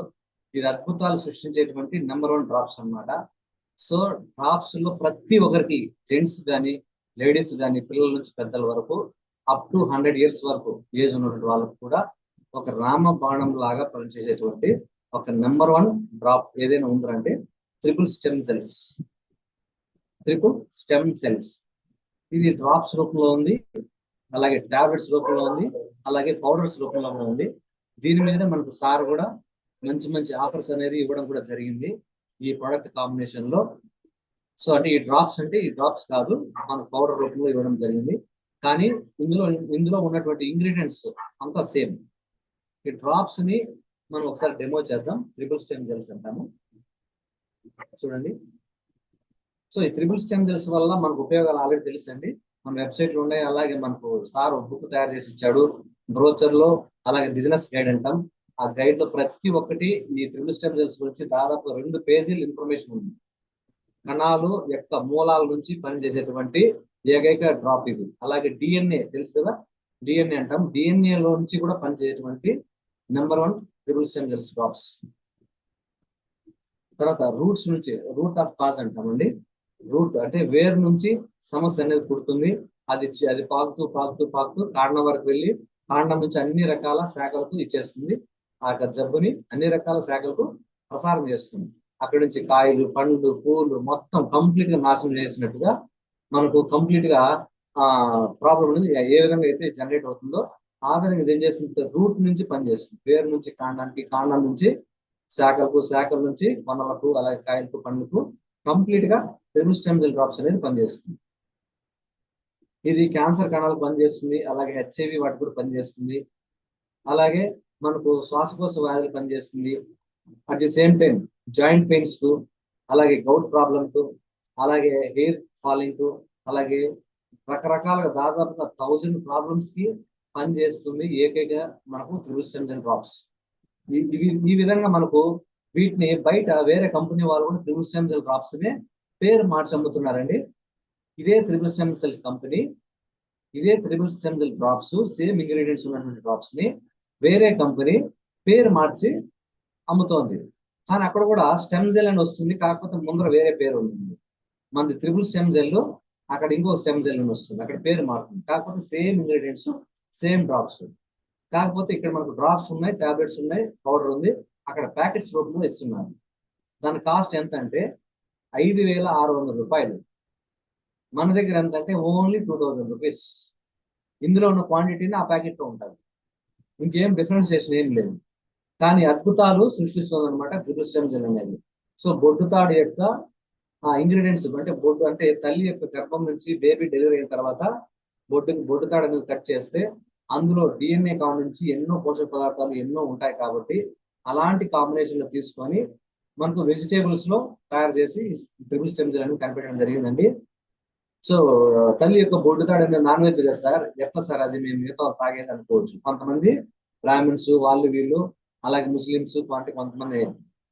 A: ఇది అద్భుతాలు సృష్టించేటువంటి నెంబర్ 1 డ్రాప్స్ అన్నమాట. సో డ్రాప్స్ లో ప్రతి ఒక్కరికి, జెంట్స్ కానీ లేడీస్ కానీ, పిల్లల నుంచి పెద్దల వరకు అప్ టు 100 years వరకు ఏజ్ ఉన్నటువంటి వాళ్ళకు కూడా ఒక రామ బాణం లాగా పనిచేసేటువంటి ఒక నెంబర్ 1 డ్రాప్ ఏదైనా ఉందంటే ట్రిపుల్ స్టెమ్ సెల్స్. ఇది డ్రాప్స్ రూపంలో ఉంది, అలాగే టాబ్లెట్స్ రూపంలో ఉంది, అలాగే పౌడర్స్ రూపంలో ఉంది. దీని మీద మనకు సార్ కూడా మంచి మంచి ఆఫర్స్ అనేది ఇవ్వడం కూడా జరిగింది ఈ ప్రోడక్ట్ కాంబినేషన్ లో. సో అంటే ఈ డ్రాప్స్ కాదు, మన పౌడర్ రూపంలో ఇవ్వడం జరిగింది. కానీ ఇందులో ఉన్నటువంటి ఇంగ్రీడియంట్స్ అంతా సేమ్. ఈ డ్రాప్స్ ని మనం ఒకసారి డెమో చేద్దాం. ట్రిపుల్ స్టెమ్ జెల్స్ అంటాము, చూడండి. సో ఈ ట్రిపుల్ స్టెమ్ జెల్స్ వల్ల మనకు ఉపయోగాలు ఆల్రెడీ తెలుసండి, మన వెబ్సైట్లు ఉన్నాయి. అలాగే మనకు సార్ బుక్ తయారు చేసి ఇచ్చాడు, బ్రోచర్ లో, అలాగే బిజినెస్ గైడ్ అంటాం, ఆ గైడ్ లో ప్రతి ఒక్కటి ఈ త్రిబుల్ స్టెమ్ సెల్స్ గురించి దాదాపు 2 పేజీలు ఇన్ఫర్మేషన్ ఉంది. కణాలు యొక్క మూలాల నుంచి పనిచేసేటువంటి ఏకైక డ్రాప్ ఇది. అలాగే డిఎన్ఏ తెలుసు కదా, డిఎన్ఏ అంటాం, డిఎన్ఏ లో నుంచి కూడా పనిచేసేటువంటి number 1 triple stem cells drops. తర్వాత రూట్స్ నుంచి, రూట్ ఆఫ్ కాజ్ అంటామండి. రూట్ అంటే వేరు నుంచి సమస్య అనేది పుడుతుంది. అది పాకుతూ పాకుతూ పాకుతూ కాండం వరకు వెళ్ళి కాండం నుంచి అన్ని రకాల శాఖలకు ఇచ్చేస్తుంది. ఆ యొక్క జబ్బుని అన్ని రకాల శాఖలకు ప్రసారం చేస్తుంది. అక్కడి నుంచి కాయలు, పండ్లు, పూలు మొత్తం కంప్లీట్ గా నాశనం చేసినట్టుగా మనకు కంప్లీట్ గా ప్రాబ్లం అనేది ఏ విధంగా అయితే జనరేట్ అవుతుందో ఆ విధంగా ఇది ఏం చేస్తుంది, రూట్ నుంచి పనిచేస్తుంది. వేరు నుంచి కాండానికి, కాండం నుంచి శాఖలకు, శాఖల నుంచి వనలకు, అలాగే కాయలకు, పండ్లకు కంప్లీట్ గా ట్రిపుల్ స్టెమ్ సెల్ డ్రాప్స్ అనేది పనిచేస్తుంది. ఇది క్యాన్సర్ కణాలకు పనిచేస్తుంది, అలాగే హెచ్ఐవి వాటి కూడా పనిచేస్తుంది, అలాగే మనకు శ్వాసకోశ వ్యాధులు పనిచేస్తుంది. At the same time joint pains కు, అలాగే గౌట్ ప్రాబ్లమ్ కు, అలాగే హెయిర్ ఫాలింగ్ కు, అలాగే రకరకాలుగా దాదాపుగా 1000 ప్రాబ్లమ్స్ కి పనిచేస్తుంది ఏకైక మనకు ట్రిపుల్ స్టెమ్ సెల్ డ్రాప్స్. ఈ విధంగా మనకు వీటిని బయట వేరే కంపెనీ వాళ్ళు కూడా ట్రిపుల్ స్టెమ్ సెల్ డ్రాప్స్ నే పేరు మార్చి అమ్ముతున్నారండి. ఇదే ట్రిపుల్ స్టెమ్ సెల్ కంపెనీ, ఇదే triple stem cell drops, same ingredients ఉన్నటువంటి డ్రాప్స్ ని వేరే కంపెనీ పేరు మార్చి అమ్ముతోంది. కానీ అక్కడ కూడా స్టెమ్ సెల్ అని వస్తుంది, కాకపోతే ముందర వేరే పేరు ఉంటుంది. మనది ట్రిపుల్ స్టెమ్ సెల్, అక్కడ ఇంకో స్టెమ్ సెల్ అని వస్తుంది, అక్కడ పేరు మారుతుంది. కాకపోతే సేమ్ ఇంగ్రీడియంట్స్, సేమ్ డ్రాప్స్. కాకపోతే ఇక్కడ మనకు డ్రాప్స్ ఉన్నాయి, టాబ్లెట్స్ ఉన్నాయి, పౌడర్ ఉంది, అక్కడ ప్యాకెట్స్ రూపంలో ఇస్తున్నారు. దాని కాస్ట్ ఎంత అంటే 5600 రూపాయలు. మన దగ్గర ఎంత అంటే ఓన్లీ 2000 రూపీస్. ఇందులో ఉన్న క్వాంటిటీని ఆ ప్యాకెట్ లో ఉంటుంది, ఇంకేం డిఫరెన్సియేషన్ ఏం లేదు. కానీ అద్భుతాలు సృష్టిస్తుంది అనమాట ట్రిపుల్ స్టెమ్ సెల్ అనేది. సో బొడ్డుతాడు యొక్క ఇంగ్రీడియంట్స్ అంటే బొడ్డు అంటే తల్లి యొక్క గర్భం నుంచి బేబీ డెలివరీ అయిన తర్వాత బొడ్డుతాడు అనేది కట్ చేస్తే అందులో డిఎన్ఏ కాడ నుంచి ఎన్నో పోషక పదార్థాలు ఎన్నో ఉంటాయి. కాబట్టి అలాంటి కాంబినేషన్ లో తీసుకొని మనకు వెజిటేబుల్స్ లో తయారు చేసి ట్రిపుల్ స్టెమ్ సెల్ అనేది కనిపెట్టడం జరిగిందండి. సో తల్లి యొక్క బొడ్డుతాడు అనేది నాన్ వెజ్ కదా సార్, ఎట్లా సార్ అది మేము మిగతా తాగేది అనుకోవచ్చు. కొంతమంది బ్రాహ్మిన్స్ వాళ్ళు వీళ్ళు, అలాగే ముస్లిమ్స్, కొంతమంది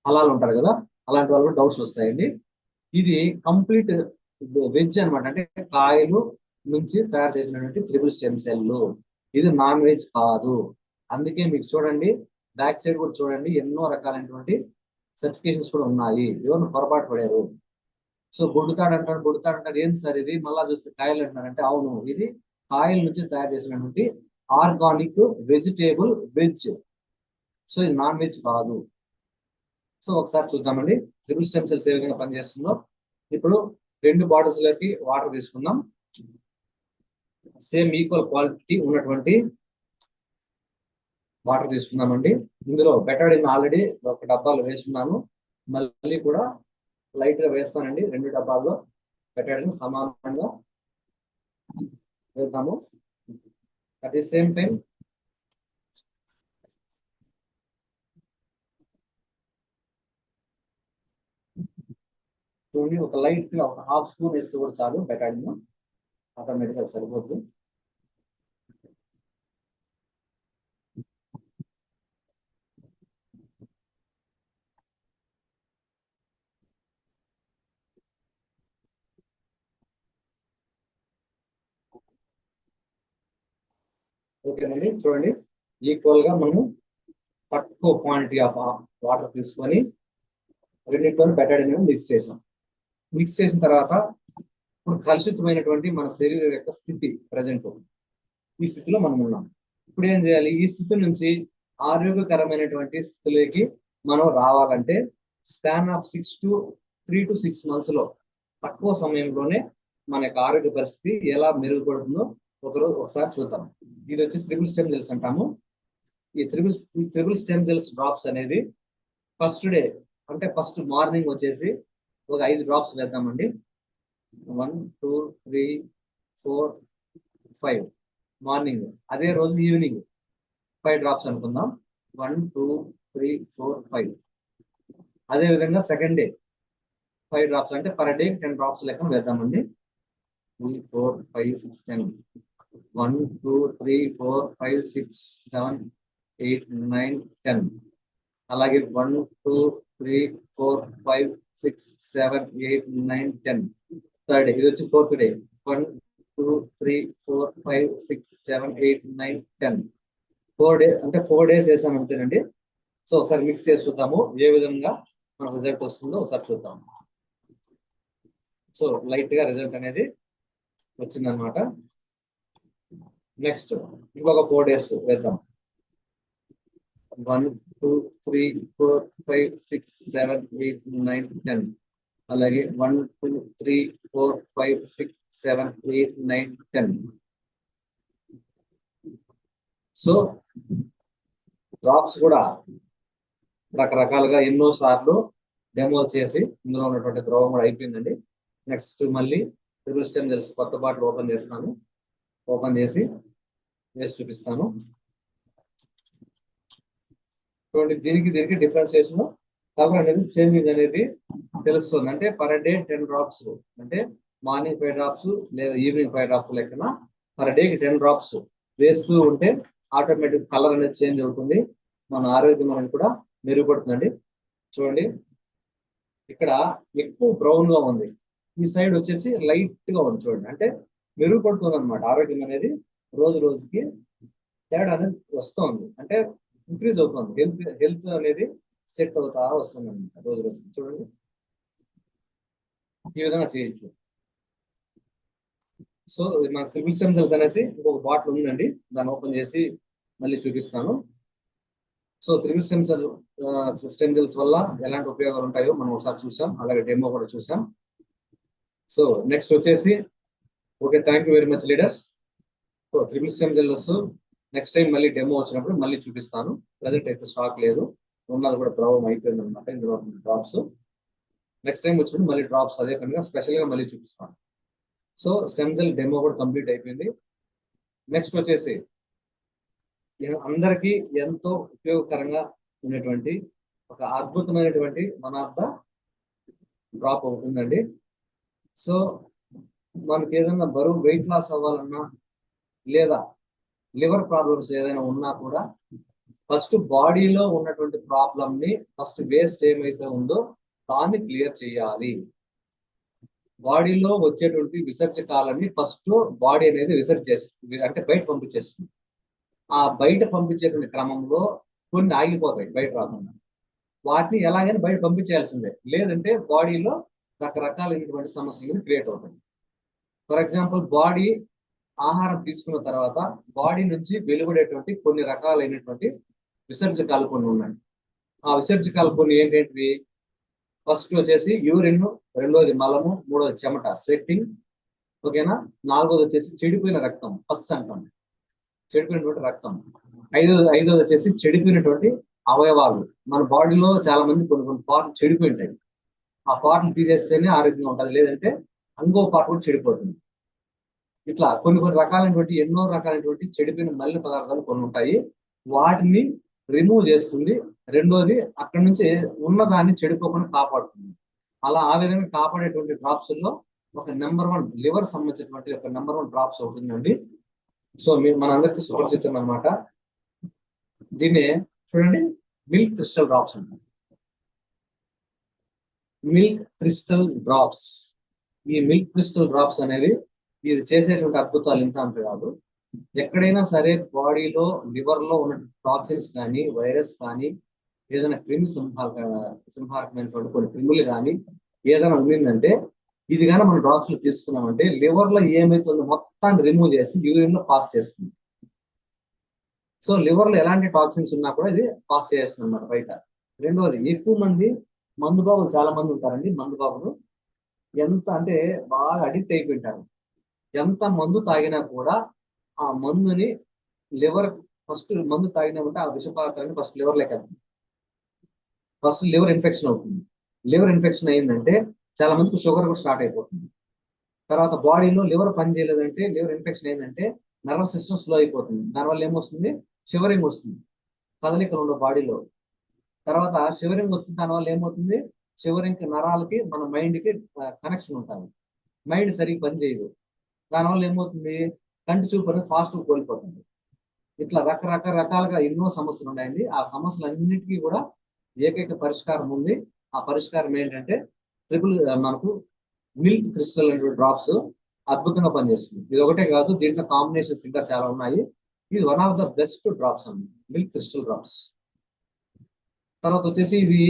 A: హలాలు ఉంటారు కదా, అలాంటి వాళ్ళు డౌట్స్ వస్తాయండి. ఇది కంప్లీట్ వెజ్ అనమాట, అంటే కాయలు నుంచి తయారు చేసినటువంటి ట్రిపుల్ స్టెమ్ సెల్. ఇది నాన్ వెజ్ కాదు. అందుకే మీకు చూడండి బ్యాక్ సైడ్ కూడా చూడండి ఎన్నో రకాలైనటువంటి సర్టిఫికేషన్స్ కూడా ఉన్నాయి. ఎవరు పొరపాటు పడారు. సో బొడ్డుతాడు అంటారు ఏంటి సార్ ఇది, మళ్ళా చూస్తే కాయలు అంటున్నారంటే అవును, ఇది కాయల నుంచి తయారు చేసినటువంటి ఆర్గానిక్ వెజిటేబుల్ వెజ్. సో ఇది నాన్ వెజ్ కాదు. సో ఒకసారి చూద్దామండి ట్రిపుల్ స్టెమ్ సెల్స్ ఏ విధంగా పనిచేస్తుందో. ఇప్పుడు 2 బాటిల్స్ లోకి వాటర్ తీసుకుందాం. సేమ్ ఈక్వల్ క్వాలిటీ ఉన్నటువంటి వాటర్ తీసుకుందామండి. ఇందులో బెటాడిన్ ఆల్రెడీ ఒక డబ్బాలో వేస్తున్నాను, మళ్ళీ కూడా లైట్ గా వేస్తానండి. 2 డబ్బాల్లో బెటాడిన్ సమానంగా వేద్దాము. అట్ ది సేమ్ టైం చూడండి, ఒక లైట్ గా ఒక ½ స్పూన్ వేస్తే కూడా చాలు బెటాడిన్, ఆటోమేటిక్గా సరిపోద్ది. ఓకేనండి, చూడండి ఈక్వల్ గా మనము తక్కువ క్వాంటిటీ ఆఫ్ వాటర్ తీసుకొని రెండింటిలో బెటాడిన్ మిక్స్ చేసాం. మిక్స్ చేసిన తర్వాత ఇప్పుడు కలుషితమైనటువంటి మన శరీరం యొక్క స్థితి ప్రజెంట్ ఈ స్థితిలో మనం ఉన్నాం. ఇప్పుడు ఏం చేయాలి, ఈ స్థితి నుంచి ఆరోగ్యకరమైనటువంటి స్థితిలోకి మనం రావాలంటే స్పాన్ ఆఫ్ 3 to 6 months లో తక్కువ సమయంలోనే మన యొక్క ఆరోగ్య పరిస్థితి ఎలా మెరుగుపడుతుందో ఒకసారి చూద్దాం. ఇది వచ్చేసి ట్రిపుల్ స్టెమ్ సెల్స్ అంటాము. ఈ ట్రిపుల్ స్టెమ్ సెల్స్ డ్రాప్స్ అనేది ఫస్ట్ డే అంటే ఫస్ట్ మార్నింగ్ వచ్చేసి ఒక 5 డ్రాప్స్ వేద్దామండి. 1 2 3 4 5 మార్నింగ్. అదే రోజు ఈవినింగ్ 5 డ్రాప్స్ అనుకుందాం. 1 2 3 4 5. అదే విధంగా సెకండ్ డే 5 డ్రాప్స్, అంటే పర్ డే 10 డ్రాప్స్ లెక్కన వేద్దామండి. 3 4 5 6 10. 1 2 3 4 5 6 7 8, 9, 10. అలాగే 1, 2, 3, 4, 5, 6, 7, 8, 9, 10. థర్డ్ డే ఇది వచ్చి 4th డే. 1, 2, 3, 4, 5, 6, 7, 8, 9, 10. 4 డే అంటే 4 days వేసాను అంతేనండి. సో ఒకసారి మిక్స్ చేసి చూద్దాము ఏ విధంగా మన రిజల్ట్ వస్తుందో ఒకసారి చూద్దాం. సో లైట్ గా రిజల్ట్ అనేది వచ్చిందనమాట. నెక్స్ట్ ఇంకొక 4 days వేద్దాం. 1, 2, 3, 4, 5, 6, 7, 8, 9, 10. అలాగే 1, 2, 3, 4, 5, 6, 7, 8, 9, 10. సో డ్రాప్స్ కూడా రకరకాలుగా ఎన్నో సార్లు డెమో చేసి ఇందులో ఉన్నటువంటి ద్రవం కూడా అయిపోయిందండి. నెక్స్ట్ మళ్ళీ ట్రిపుల్ స్టెమ్ జెల్స్ కొత్త బాటిల్ ఓపెన్ చేస్తాను. ఓపెన్ చేసి వేసి చూపిస్తాను. చూడండి దీనికి డిఫరెన్సియేషన్ కలర్ అనేది చేంజింగ్ అనేది తెలుస్తుంది. అంటే పర్ డే 10 drops, అంటే మార్నింగ్ 5 drops లేదా ఈవినింగ్ 5 drops లెక్కన పర్ డేకి 10 drops వేస్తూ ఉంటే ఆటోమేటిక్ కలర్ అనేది చేంజ్ అవుతుంది. మన ఆరోగ్యం అనేది కూడా మెరుగుపడుతుందండి. చూడండి ఇక్కడ ఎక్కువ బ్రౌన్ గా ఉంది, ఈ సైడ్ వచ్చేసి లైట్ గా ఉంది. చూడండి అంటే మెరుగుపడుతుంది అనమాట. ఆరోగ్యం అనేది రోజు రోజుకి తేడా అనేది వస్తుంది, అంటే ఇంక్రీజ్ అవుతుంది. హెల్త్ అనేది సెట్ అవుతా వస్తుంది అనమాట రోజు రోజుకి. చూడండి ఈ విధంగా చేయొచ్చు. సో మన ట్రిపుల్ స్టెమ్ సెల్స్ అనేసి ఇంకొక బాటిల్ ఉందండి, దాన్ని ఓపెన్ చేసి మళ్ళీ చూపిస్తాను. సో ట్రిపుల్ స్టెమ్ సెల్స్ వల్ల ఎలాంటి ఉపయోగాలు ఉంటాయో మనం ఒకసారి చూసాం, అలాగే డెమో కూడా చూసాం. సో నెక్స్ట్ వచ్చేసి okay, thank you very much leaders. So triple stem cells next time మళ్ళీ డెమో వచ్చినప్పుడు మళ్ళీ చూపిస్తాను. ప్రజెంట్ అయితే స్టాక్ లేదు, ఉన్నది కూడా ద్రవం అయిపోయింది అనమాట ఇందులో డ్రాప్స్. నెక్స్ట్ టైం వచ్చినప్పుడు మళ్ళీ డ్రాప్స్ అదే పనిగా స్పెషల్ గా మళ్ళీ చూపిస్తాను. సో స్టెమ్ సెల్ డెమో కూడా కంప్లీట్ అయిపోయింది. నెక్స్ట్ వచ్చేసి అందరికీ ఎంతో ఉపయోగకరంగా ఉన్నటువంటి ఒక అద్భుతమైనటువంటి వన్ ఆఫ్ ద డ్రాప్ ఉంటుందండి. సో మనకి ఏదైనా బరువు వెయిట్ లాస్ అవ్వాలన్నా లేదా లివర్ ప్రాబ్లమ్స్ ఏదైనా ఉన్నా కూడా ఫస్ట్ బాడీలో ఉన్నటువంటి ప్రాబ్లమ్ ని ఫస్ట్ వేస్ట్ ఏమైతే ఉందో దాన్ని క్లియర్ చేయాలి. బాడీలో వచ్చేటువంటి విసర్జకాలన్నీ ఫస్ట్ బాడీ అనేది విసర్జ చేస్తుంది, అంటే బయట పంపించేస్తుంది. ఆ బయట పంపించేటువంటి క్రమంలో కొన్ని ఆగిపోతాయి బయట రాకుండా, వాటిని ఎలాగైనా బయట పంపించేయాల్సిందే, లేదంటే బాడీలో రకరకాలైనటువంటి సమస్యలు క్రియేట్ అవుతాయి. ఫర్ ఎగ్జాంపుల్ బాడీ ఆహారం తీసుకున్న తర్వాత బాడీ నుంచి వెలువడేటువంటి కొన్ని రకాలైనటువంటి విసర్జకాలు కొన్ని ఉన్నాయి. ఆ విసర్జకాలు కొన్ని ఏంటంటివి? ఫస్ట్ వచ్చేసి యూరిన్, రెండోది మలము, మూడోది చెమట స్వెట్టింగ్, ఓకేనా. నాలుగోది వచ్చేసి చెడిపోయిన రక్తం, పస్ అంటాం, చెడిపోయినటువంటి రక్తం. ఐదోది వచ్చేసి చెడిపోయినటువంటి అవయవాలు. మన బాడీలో చాలా మంది కొన్ని కొన్ని పార్ట్లు చెడిపోయి ఉంటాయి, ఆ పార్ట్లు తీసేస్తేనే ఆరోగ్యంగా ఉంటుంది, లేదంటే ఇంకో పార్ట్ కూడా చెడిపోతుంది. ఇట్లా కొన్ని కొన్ని రకాలైనటువంటి ఎన్నో రకాలైనటువంటి చెడిపోయిన మలిన పదార్థాలు కొన్ని ఉంటాయి, వాటిని రిమూవ్ చేస్తుంది. రెండోది అక్కడి నుంచి ఉన్నదాన్ని చెడిపోకుండా కాపాడుతుంది. అలా ఆ విధంగా కాపాడేటువంటి డ్రాప్స్ లో ఒక నెంబర్ 1 లివర్ సంబంధించినటువంటి ఒక నెంబర్ 1 డ్రాప్స్ అవుతుందండి. సో మనందరికీ సుపరిచితం అనమాట. దీన్ని చూడండి మిల్క్ క్రిస్టల్ డ్రాప్స్ అంటారు. మిల్క్ క్రిస్టల్ డ్రాప్స్, ఈ మిల్క్ క్రిస్టల్ డ్రాప్స్ అనేవి ఇది చేసేటువంటి అద్భుతాలు ఇంత అంత కాదు. ఎక్కడైనా సరే బాడీలో లివర్ లో ఉన్న టాక్సిన్స్ కానీ వైరస్ కానీ ఏదైనా క్రిమి సంహారకమైనటువంటి కొన్ని క్రిములు కానీ ఏదైనా ఉండిందంటే ఇది కానీ మనం డ్రాప్స్ తీసుకున్నామంటే లివర్ లో ఏమైతుందో మొత్తాన్ని రిమూవ్ చేసి యూరిన్ లో పాస్ చేస్తుంది. సో లివర్ లో ఎలాంటి టాక్సిన్స్ ఉన్నా కూడా ఇది పాస్ చేస్తుంది అన్నమాట బయట. రెండవది ఎక్కువ మంది మందు బాబులు చాలా మంది ఉంటారండి. మందు బాబులు ఎంత అంటే బాగా అడిక్ట్ అయిపోయింటారు. ఎంత మందు తాగినా కూడా ఆ మందుని లివర్ ఫస్ట్ మందు తాగినామంటే ఆ విషపదార్థాన్ని ఫస్ట్ లివర్ లోకి వెళ్తుంది. ఫస్ట్ లివర్ ఇన్ఫెక్షన్ అవుతుంది. లివర్ ఇన్ఫెక్షన్ అయిందంటే చాలా మందికి షుగర్ కూడా స్టార్ట్ అయిపోతుంది. తర్వాత బాడీలో లివర్ పని చేయలేదంటే లివర్ ఇన్ఫెక్షన్ అయిందంటే నర్వస్ సిస్టమ్ స్లో అయిపోతుంది. దానివల్ల ఏమొస్తుంది? షివరింగ్ వస్తుంది, కదలికలు ఉండవు బాడీలో. తర్వాత షివరింగ్ వస్తుంది, దానివల్ల ఏమవుతుంది? షివరింగ్ నరాలకి మన మైండ్ కి కనెక్షన్ ఉంటుంది, మైండ్ సరిగ్గా పని చేయదు. దానివల్ల ఏమవుతుంది? కంటి చూపు అనేది ఫాస్ట్ కోల్పోతుంది. ఇట్లా రకరకాలుగా ఎన్నో సమస్యలు ఉన్నాయండి. ఆ సమస్యలన్నిటికీ కూడా ఏకైక పరిష్కారం ఉంది. ఆ పరిష్కారం ఏంటంటే మనకు మిల్క్ క్రిస్టల్ అనేటువంటి డ్రాప్స్ అద్భుతంగా పనిచేస్తుంది. ఇది ఒకటే కాదు, దీంట్లో కాంబినేషన్స్ ఇంకా చాలా ఉన్నాయి. ఇది one of the best drops అండి, మిల్క్ క్రిస్టల్ డ్రాప్స్. తర్వాత వచ్చేసి ఇది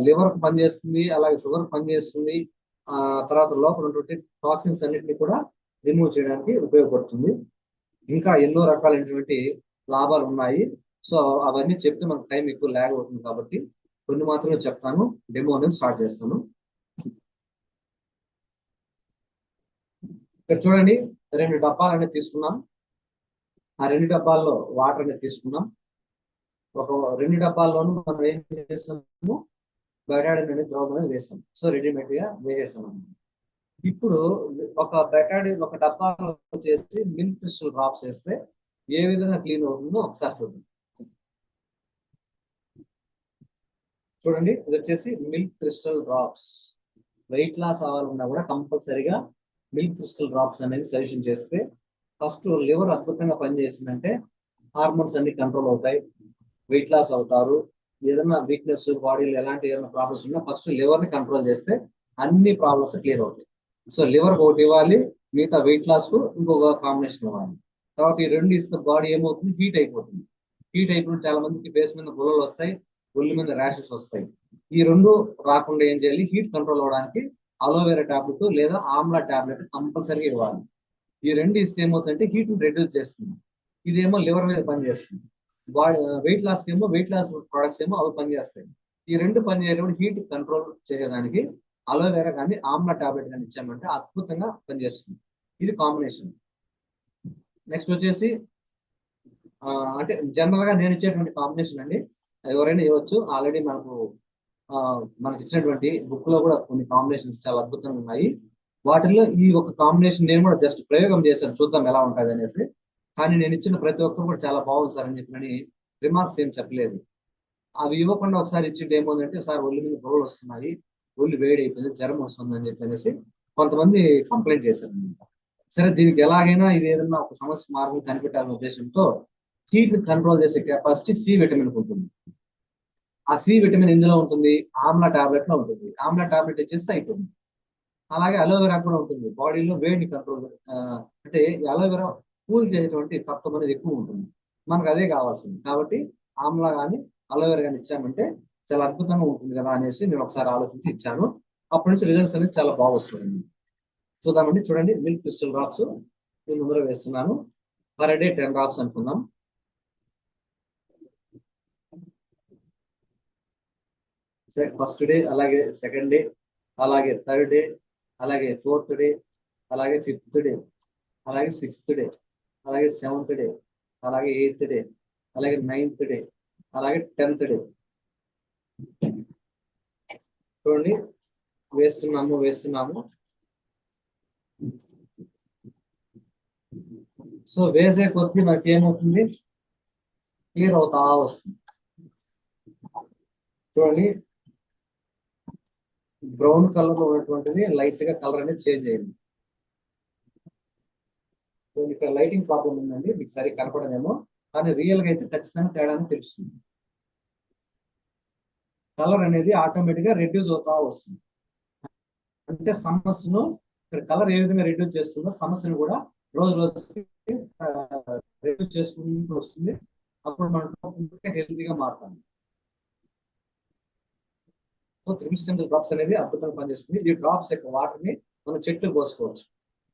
A: లివర్ కు పనిచేస్తుంది, అలాగే షుగర్ పనిచేస్తుంది. తర్వాత లోపల ఉన్నటువంటి టాక్సిన్స్ అన్నింటినీ కూడా రిమూవ్ చేయడానికి ఉపయోగపడుతుంది. ఇంకా ఎన్నో రకాలైనటువంటి లాభాలు ఉన్నాయి. సో అవన్నీ చెప్తే మనకు టైం ఎక్కువ ల్యాగ్ అవుతుంది కాబట్టి కొన్ని మాత్రమే చెప్తాను. డెమో అనేది స్టార్ట్ చేస్తాను. ఇక్కడ చూడండి, 2 డబ్బాలు అనేది తీసుకున్నాం. ఆ 2 డబ్బాల్లో వాటర్ అనేది తీసుకున్నాం. ఒక 2 డబ్బాల్లోనూ మనం ఏం చేస్తాము, బెటాడిన్ అనేది ద్రవం అనేది వేసాం. సో రెడీమేడ్ గా వేసేసాం. ఇప్పుడు ఒక డబ్బాలో వచ్చేసి మిల్క్ క్రిస్టల్ డ్రాప్స్ వేస్తే ఏ విధంగా క్లీన్ అవుతుందో ఒకసారి చూడండి. చూడండి, ఇది వచ్చేసి milk crystal drops. Weight loss అవ్వాలన్నా కూడా కంపల్సరీగా మిల్క్ క్రిస్టల్ డ్రాప్స్ అనేది సజెషన్ చేస్తే ఫస్ట్ లివర్ అద్భుతంగా పనిచేసిందంటే హార్మోన్స్ అన్ని కంట్రోల్ అవుతాయి, వెయిట్ లాస్ అవుతారు. ఏదైనా వీక్నెస్ బాడీలో ఎలాంటి ఏదైనా ప్రాబ్లమ్స్ ఉన్నా ఫస్ట్ లివర్ ని కంట్రోల్ చేస్తే అన్ని ప్రాబ్లమ్స్ క్లియర్ అవుతాయి. సో లివర్ ఒకటి ఇవ్వాలి, మిగతా వెయిట్ లాస్ కు ఇంకొక కాంబినేషన్ ఇవ్వాలి. తర్వాత ఈ 2 ఇస్తే బాడీ ఏమవుతుంది, హీట్ అయిపోతుంది. హీట్ అయిపోయిన చాలా మందికి ఫేస్ మీద గుల్లలు వస్తాయి, ఒళ్ళు మీద ర్యాషెస్ వస్తాయి. ఈ 2 రాకుండా ఏం చేయాలి, హీట్ కంట్రోల్ అవడానికి అలోవెరా టాబ్లెట్ లేదా ఆమ్లా టాబ్లెట్ కంపల్సరీగా ఇవ్వాలి. ఈ 2 ఇస్తే ఏమవుతుందంటే హీట్ రెడ్యూస్ చేస్తుంది. ఇదేమో లివర్ మీద పనిచేస్తుంది. బాడీ వెయిట్ లాస్ ఏమో వెయిట్ లాస్ ప్రొడక్ట్స్ ఏమో అవి పనిచేస్తాయి. ఈ 2 పనిచేయడం హీట్ కంట్రోల్ చేయడానికి అలోవెరా కానీ ఆమ్లా టాబ్లెట్ కానీ ఇచ్చామంటే అద్భుతంగా పనిచేస్తుంది. ఇది కాంబినేషన్. నెక్స్ట్ వచ్చేసి అంటే జనరల్ గా నేను ఇచ్చేటువంటి కాంబినేషన్ అండి, ఎవరైనా ఇవ్వచ్చు. ఆల్రెడీ మనకి ఇచ్చినటువంటి బుక్ లో కూడా కొన్ని కాంబినేషన్స్ చాలా అద్భుతంగా ఉన్నాయి. వాటిల్లో ఈ ఒక కాంబినేషన్ నేను కూడా జస్ట్ ప్రయోగం చేశాను, చూద్దాం ఎలా ఉంటుంది అనేసి. కానీ నేను ఇచ్చిన ప్రతి ఒక్కరు కూడా చాలా బాగుంది సార్ అని చెప్పి రిమార్క్స్ ఏం చెప్పలేదు. అవి ఇవ్వకుండా ఒకసారి ఇచ్చింటే ఏమోందంటే, సార్ ఒళ్ళు మీద పొరలు వస్తున్నాయి, ఒళ్ళు వేడి అయిపోయింది, జ్వరం వస్తుంది అని చెప్పేసి కొంతమంది కంప్లైంట్ చేశారు. సరే, దీనికి ఎలాగైనా ఇది ఏదైనా ఒక సమస్య మార్గం కనిపెట్టాలనే ఉద్దేశంతో హీట్ ని కంట్రోల్ చేసే కెపాసిటీ సి విటమిన్ ఉంటుంది. ఆ సి విటమిన్ ఇందులో ఉంటుంది, ఆమ్లా టాబ్లెట్ లో ఉంటుంది. ఆమ్లా టాబ్లెట్ ఇచ్చేస్తే అయిపోతుంది. అలాగే అలోవెరా కూడా ఉంటుంది, బాడీలో వేడిని కంట్రోల్, అంటే అలోవెరా కూల్ చేసేటువంటి తత్వం అనేది ఎక్కువ ఉంటుంది. మనకు అదే కావాల్సింది కాబట్టి ఆమ్లా కానీ అలోవెరా కానీ ఇచ్చామంటే చాలా అద్భుతంగా ఉంటుంది కదా అనేసి నేను ఒకసారి ఆలోచించి ఇచ్చాను. అప్పటి నుంచి రిజల్ట్స్ అనేది చాలా బాగా వస్తుంది. చూద్దామండి. చూడండి, మిల్క్ క్రిస్టల్ డ్రాప్స్ నేను ముందర వేస్తున్నాను. పర్ డే 10 డ్రాప్స్ అనుకుందాం. ఫస్ట్ డే, అలాగే సెకండ్ డే, అలాగే థర్డ్ డే, అలాగే ఫోర్త్ డే, అలాగే ఫిఫ్త్ డే, అలాగే సిక్స్త్ డే, అలాగే సెవెంత్ డే, అలాగే ఎయిత్ డే, అలాగే 9th డే, అలాగే 10th డే. చూడండి, వేస్తున్నాము. సో వేసే కొద్ది మనకి ఏమవుతుంది, క్లియర్ అవుతా వస్తుంది. చూడండి, బ్రౌన్ కలర్ లో ఉన్నటువంటిది లైట్ గా కలర్ అనేది చేంజ్ అయింది. ఇక్కడ లైటింగ్ ప్రాబ్లం ఉందండి, మీకు సరిగ్గా కనపడదేమో, కానీ రియల్ గా అయితే ఖచ్చితంగా తేడా తెలుస్తుంది. కలర్ అనేది ఆటోమేటిక్ గా రెడ్యూస్ అవుతా వస్తుంది. అంటే సమస్యను ఇక్కడ కలర్ ఏ విధంగా రెడ్యూస్ చేస్తుందో సమస్యను కూడా రోజు రెడ్యూస్ చేసుకుంటూ వస్తుంది. అప్పుడు మనకు హెల్తీగా మారుతుంది. సో త్రిమిస్టెంట్ డ్రాప్స్ అనేది అద్భుతంగా పనిచేస్తుంది. ఈ డ్రాప్స్ యొక్క వాటర్ ని మనం చెట్లకు పోసుకోవచ్చు,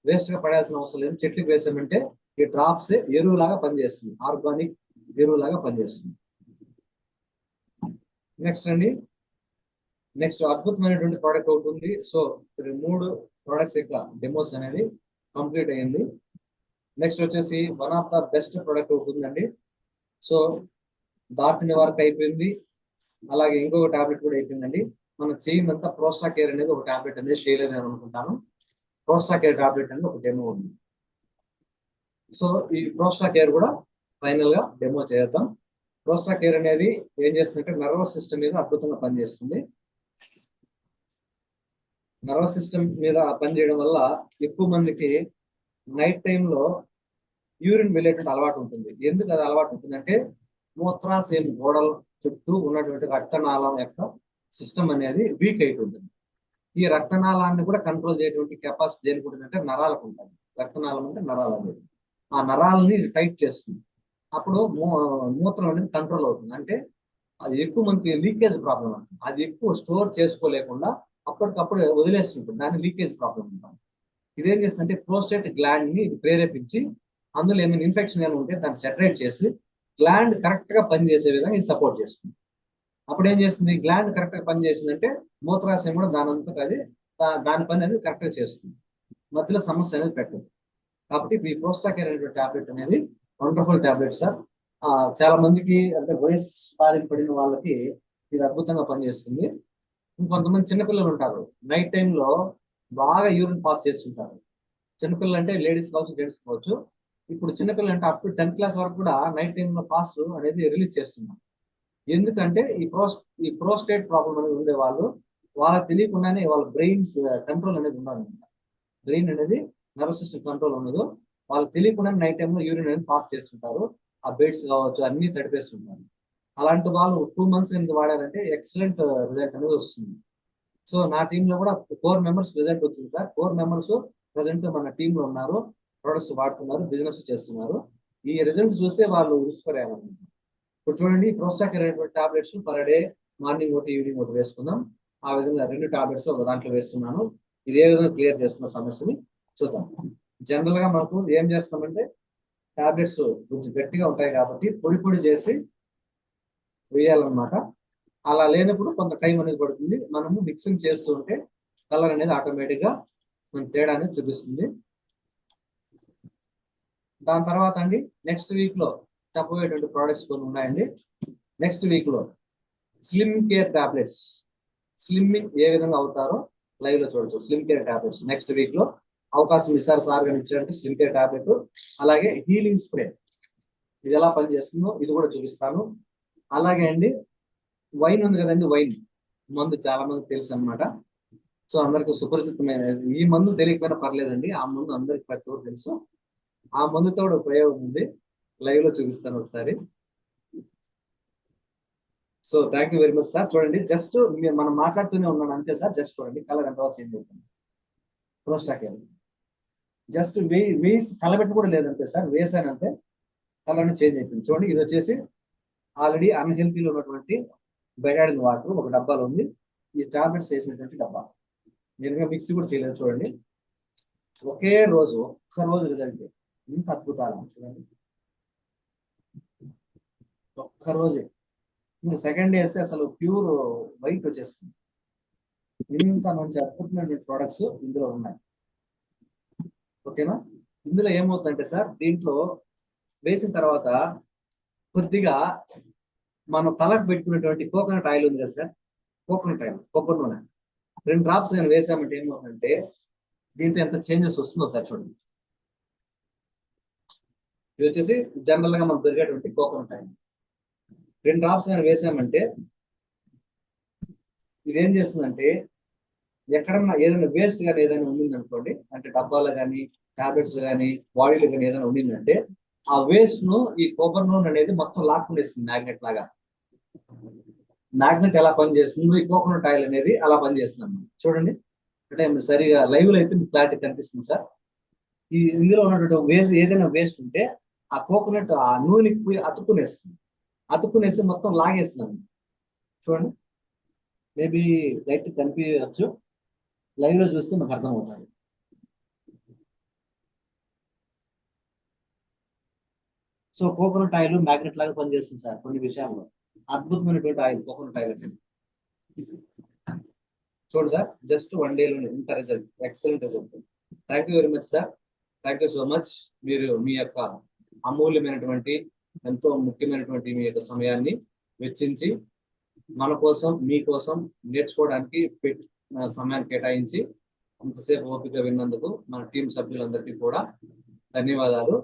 A: వేస్ట్ గా పడాల్సిన అవసరం లేదు. చెట్లకు వేసామంటే ఈ డ్రాప్స్ ఎరువులాగా పనిచేస్తుంది, ఆర్గానిక్ ఎరువులాగా పనిచేస్తుంది. నెక్స్ట్ అద్భుతమైనటువంటి ప్రోడక్ట్ ఒకటి ఉంది. సో 3 ప్రోడక్ట్స్ యొక్క డెమోస్ అనేది కంప్లీట్ అయ్యింది. నెక్స్ట్ వచ్చేసి one of the best product ఒకటి ఉందండి. సో దార్ట్ నివారక అయిపోయింది, అలాగే ఇంకొక టాబ్లెట్ కూడా అయిపోయిందండి. మనం చేయిందంతా ప్రోస్టా కేర్ అనేది ఒక టాబ్లెట్ అనేది చేయలేదు నేను అనుకుంటాను. ప్రోస్టా కేర్ టాబ్లెట్ అనేది ఒక డెమో ఉంది. సో ఈ ప్రోస్టా కేర్ కూడా ఫైనల్ గా డెమో చేద్దాం. ప్రోస్టా కేర్ అనేది ఏం చేస్తుందంటే నర్వస్ సిస్టమ్ మీద అద్భుతంగా పనిచేస్తుంది. నర్వస్ సిస్టమ్ మీద పనిచేయడం వల్ల ఎక్కువ మందికి నైట్ టైంలో యూరిన్ వెళ్ళేటువంటి అలవాటు ఉంటుంది. ఎందుకు అది అలవాటు ఉంటుందంటే మూత్రాశయం గోడల చుట్టూ ఉన్నటువంటి రక్తనాళం యొక్క సిస్టమ్ అనేది వీక్ అయి ఉంటుంది. ఈ రక్తనాళాన్ని కూడా కంట్రోల్ చేయటువంటి కెపాసిటీ దేనికి ఉంటుందంటే నరాలకు ఉంటుంది. రక్తనాళం అంటే నరాలు అనేది, ఆ నరాలని టైట్ చేస్తుంది. అప్పుడు మూత్రం అనేది కంట్రోల్ అవుతుంది. అంటే అది ఎక్కువ మనకి లీకేజ్ ప్రాబ్లం అంటుంది. అది ఎక్కువ స్టోర్ చేసుకోలేకుండా అప్పటికప్పుడు వదిలేస్తుంటుంది. దాన్ని లీకేజ్ ప్రాబ్లం అంటాం. ఇదేం చేస్తుందంటే ప్రోస్టేట్ గ్లాండ్ ని ఇది ప్రేరేపించి అందులో ఏమైనా ఇన్ఫెక్షన్ ఏమైనా ఉంటే దాన్ని సెటరేట్ చేసి గ్లాండ్ కరెక్ట్ గా పనిచేసే విధంగా ఇది సపోర్ట్ చేస్తుంది. అప్పుడు ఏం చేస్తుంది, గ్లాండ్ కరెక్ట్ గా పని చేసిందంటే మూత్రాశయం కూడా దాని అంతటా అది దాని పని అనేది కరెక్ట్ గా చేస్తుంది. మధ్యలో సమస్య అనేది పెట్టదు. కాబట్టి ఈ ప్రోస్టాకేర్ అనేటువంటి టాబ్లెట్ అనేది వండర్ఫుల్ టాబ్లెట్ సార్. చాలా మందికి అంటే వయసు పడిన వాళ్ళకి ఇది అద్భుతంగా పనిచేస్తుంది. ఇంకొంతమంది చిన్నపిల్లలు ఉంటారు, నైట్ టైంలో బాగా యూరిన్ పాస్ చేస్తుంటారు. చిన్నపిల్లలు అంటే లేడీస్ కావచ్చు, జెంట్స్ కావచ్చు. ఇప్పుడు చిన్నపిల్లలు అంటే అప్ టు 10th క్లాస్ వరకు కూడా నైట్ టైంలో పాస్ అనేది రిలీజ్ చేస్తున్నారు. ఎందుకంటే ఈ ప్రోస్టేట్ ప్రాబ్లం అనేది ఉండే వాళ్ళకి తెలియకుండానే వాళ్ళ బ్రెయిన్స్ కంట్రోల్ అనేది ఉండాలన్నమాట. బ్రెయిన్ అనేది నర్వస్ సిస్టమ్ కంట్రోల్ ఉండదు. వాళ్ళకి తెలియకుండా నైట్ టైంలో యూరిన్ అనేది పాస్ చేస్తుంటారు. ఆ బెడ్స్ కావచ్చు అన్ని తడిపేస్తుంటారు. అలాంటి వాళ్ళు 2 months ఎందుకు వాడారంటే ఎక్సలెంట్ రిజల్ట్ అనేది వస్తుంది. సో నా టీంలో కూడా 4 members రిజల్ట్ వచ్చింది సార్. 4 members ప్రజెంట్ మన టీంలో ఉన్నారు, ప్రొడక్ట్స్ వాడుతున్నారు, బిజినెస్ చేస్తున్నారు. ఈ రిజల్ట్ చూసే వాళ్ళు ఇన్స్పైర్ అయ్యారన్నమాట. ఇప్పుడు చూడండి, ప్రోస్టాకేర్ అనేటువంటి టాబ్లెట్స్ పర్ డే మార్నింగ్ ఒకటి ఈవినింగ్ ఒకటి వేసుకుందాం. ఆ విధంగా 2 టాబ్లెట్స్ ఒక దాంట్లో వేస్తున్నాను. ఇది ఏ విధంగా క్లియర్ చేస్తున్న సమస్యని చూద్దాం. జనరల్ గా మనకు ఏం చేస్తామంటే టాబ్లెట్స్ కొంచెం గట్టిగా ఉంటాయి కాబట్టి పొడి చేసి వేయాలన్నమాట. అలా లేనప్పుడు కొంత టైం అనేది పడుతుంది. మనము మిక్సింగ్ చేస్తూ ఉంటే కలర్ అనేది ఆటోమేటిక్ గా మన తేడా అనేది చూపిస్తుంది. దాని తర్వాత అండి నెక్స్ట్ వీక్ లో చెప్పబోయేటువంటి ప్రోడక్ట్స్ కొన్ని ఉన్నాయండి. నెక్స్ట్ వీక్ లో స్లిమ్ కేర్ టాబ్లెట్స్, స్లిమ్మింగ్ ఏ విధంగా అవుతారో లైవ్ లో చూడొచ్చు. Slim care tablets next week లో అవకాశం ఇస్తారు సార్ గారు ఇచ్చారంటే స్లిమ్ కేర్ టాబ్లెట్. అలాగే హీలింగ్ స్ప్రే ఇది ఎలా పనిచేస్తుందో ఇది కూడా చూపిస్తాను. అలాగే అండి వైన్ ఉంది కదండి, వైన్ మందు చాలా మందికి తెలుసు అనమాట. సో అందరికి సుపరిచితమైన ఈ మందు తెలియకపోయినా పర్లేదండి, ఆ మందు అందరికి ప్రతి ఒక్కరు తెలుసు. ఆ మందుతో ఒక ప్రయోగం ఉంది, లైవ్ లో చూపిస్తాను ఒకసారి. So thank you very much sir. చూడండి జస్ట్ మనం మాట్లాడుతూనే ఉన్నాను అంతే సార్. జస్ట్ చూడండి కలర్ ఎంత చేంజ్ అవుతుంది. ప్రోస్టాకేర్ జస్ట్ వేసి కలబెట్టు కూడా లేదంటే సార్, వేసానంటే కలర్ చేంజ్ అయిపోయింది. చూడండి ఇది వచ్చేసి ఆల్రెడీ అన్హెల్తీలో ఉన్నటువంటి బెడాడిన వాటర్ ఒక డబ్బాలో ఉంది. ఈ టాబ్లెట్స్ వేసినటువంటి డబ్బా నేను మిక్సీ కూడా చేయలేదు. చూడండి ఒకే రోజు ఒక్క రోజు రిజల్ట్ ఇంత అద్భుతాలు చూడండి. ఒక్క రోజే ఇంకా సెకండ్ డే వేస్తే అసలు ప్యూర్ వైట్ వచ్చేస్తుంది. ఇంత మంచి అద్భుతమైన ప్రొడక్ట్స్ ఇందులో ఉన్నాయి. ఓకేనా? ఇందులో ఏమవుతుందంటే సార్, దీంట్లో వేసిన తర్వాత కొద్దిగా మనం తలకు పెట్టుకునేటువంటి కోకోనట్ ఆయిల్ ఉంది కదా సార్, కోకోనట్ ఆయిల్ కొబ్బరి నూనె 2 drops నేను వేసామంటే ఏమవుతుందంటే దీంట్లో ఎంత చేంజెస్ వస్తుందో సార్ చూడండి. ఇది వచ్చేసి జనరల్ గా మనకు దొరికేటువంటి కోకోనట్ ఆయిల్ 2 drops నేను వేసామంటే ఇది ఏం చేస్తుందంటే ఎక్కడన్నా ఏదైనా వేస్ట్ కానీ ఏదైనా ఉండింది అనుకోండి, అంటే డబ్బాలో కానీ టాబ్లెట్స్ కానీ బాడీలో కానీ ఏదైనా ఉండిందంటే ఆ వేస్ట్ ను ఈ కొబ్బరి నూనె అనేది మొత్తం లాక్కునేస్తుంది మ్యాగ్నెట్ లాగా. మ్యాగ్నెట్ ఎలా పనిచేస్తుంది, ఈ కోకోనట్ ఆయిల్ అనేది అలా పనిచేస్తుంది. చూడండి అంటే సరిగా లైవ్ లో అయితే క్లారిటీ కనిపిస్తుంది సార్. ఈ ఇందులో ఉన్నటువంటి వేస్ట్ ఏదైనా వేస్ట్ ఉంటే ఆ కోకోనట్ ఆ నూనెకి పోయి అతుక్కునేసి మొత్తం లాగేస్తున్నాను. చూడండి మేబీ లైట్ కనిపించవచ్చు, లైవ్ లో చూస్తే మనకు అర్థమవుతుంది. సో కోకోనట్ ఆయిల్ మ్యాగ్నెట్ లాగా పనిచేస్తుంది సార్ కొన్ని విషయాల్లో. అద్భుతమైనటువంటి ఆయిల్ కోకోనట్ ఆయిల్ వచ్చింది. చూడండి సార్, జస్ట్ 1 day లోనే ఇంత result, excellent result. Thank you very much sir. Thank you so much. మీరు మీ యొక్క అమూల్యమైనటువంటి ఎంతో ముఖ్యమైనటువంటి మీ యొక్క సమయాన్ని వెచ్చించి మన కోసం మీకోసం నేర్చుకోవడానికి సమయాన్ని కేటాయించి ఇంతసేపు ఓపిక విన్నందుకు మన టీం సభ్యులందరికీ కూడా ధన్యవాదాలు.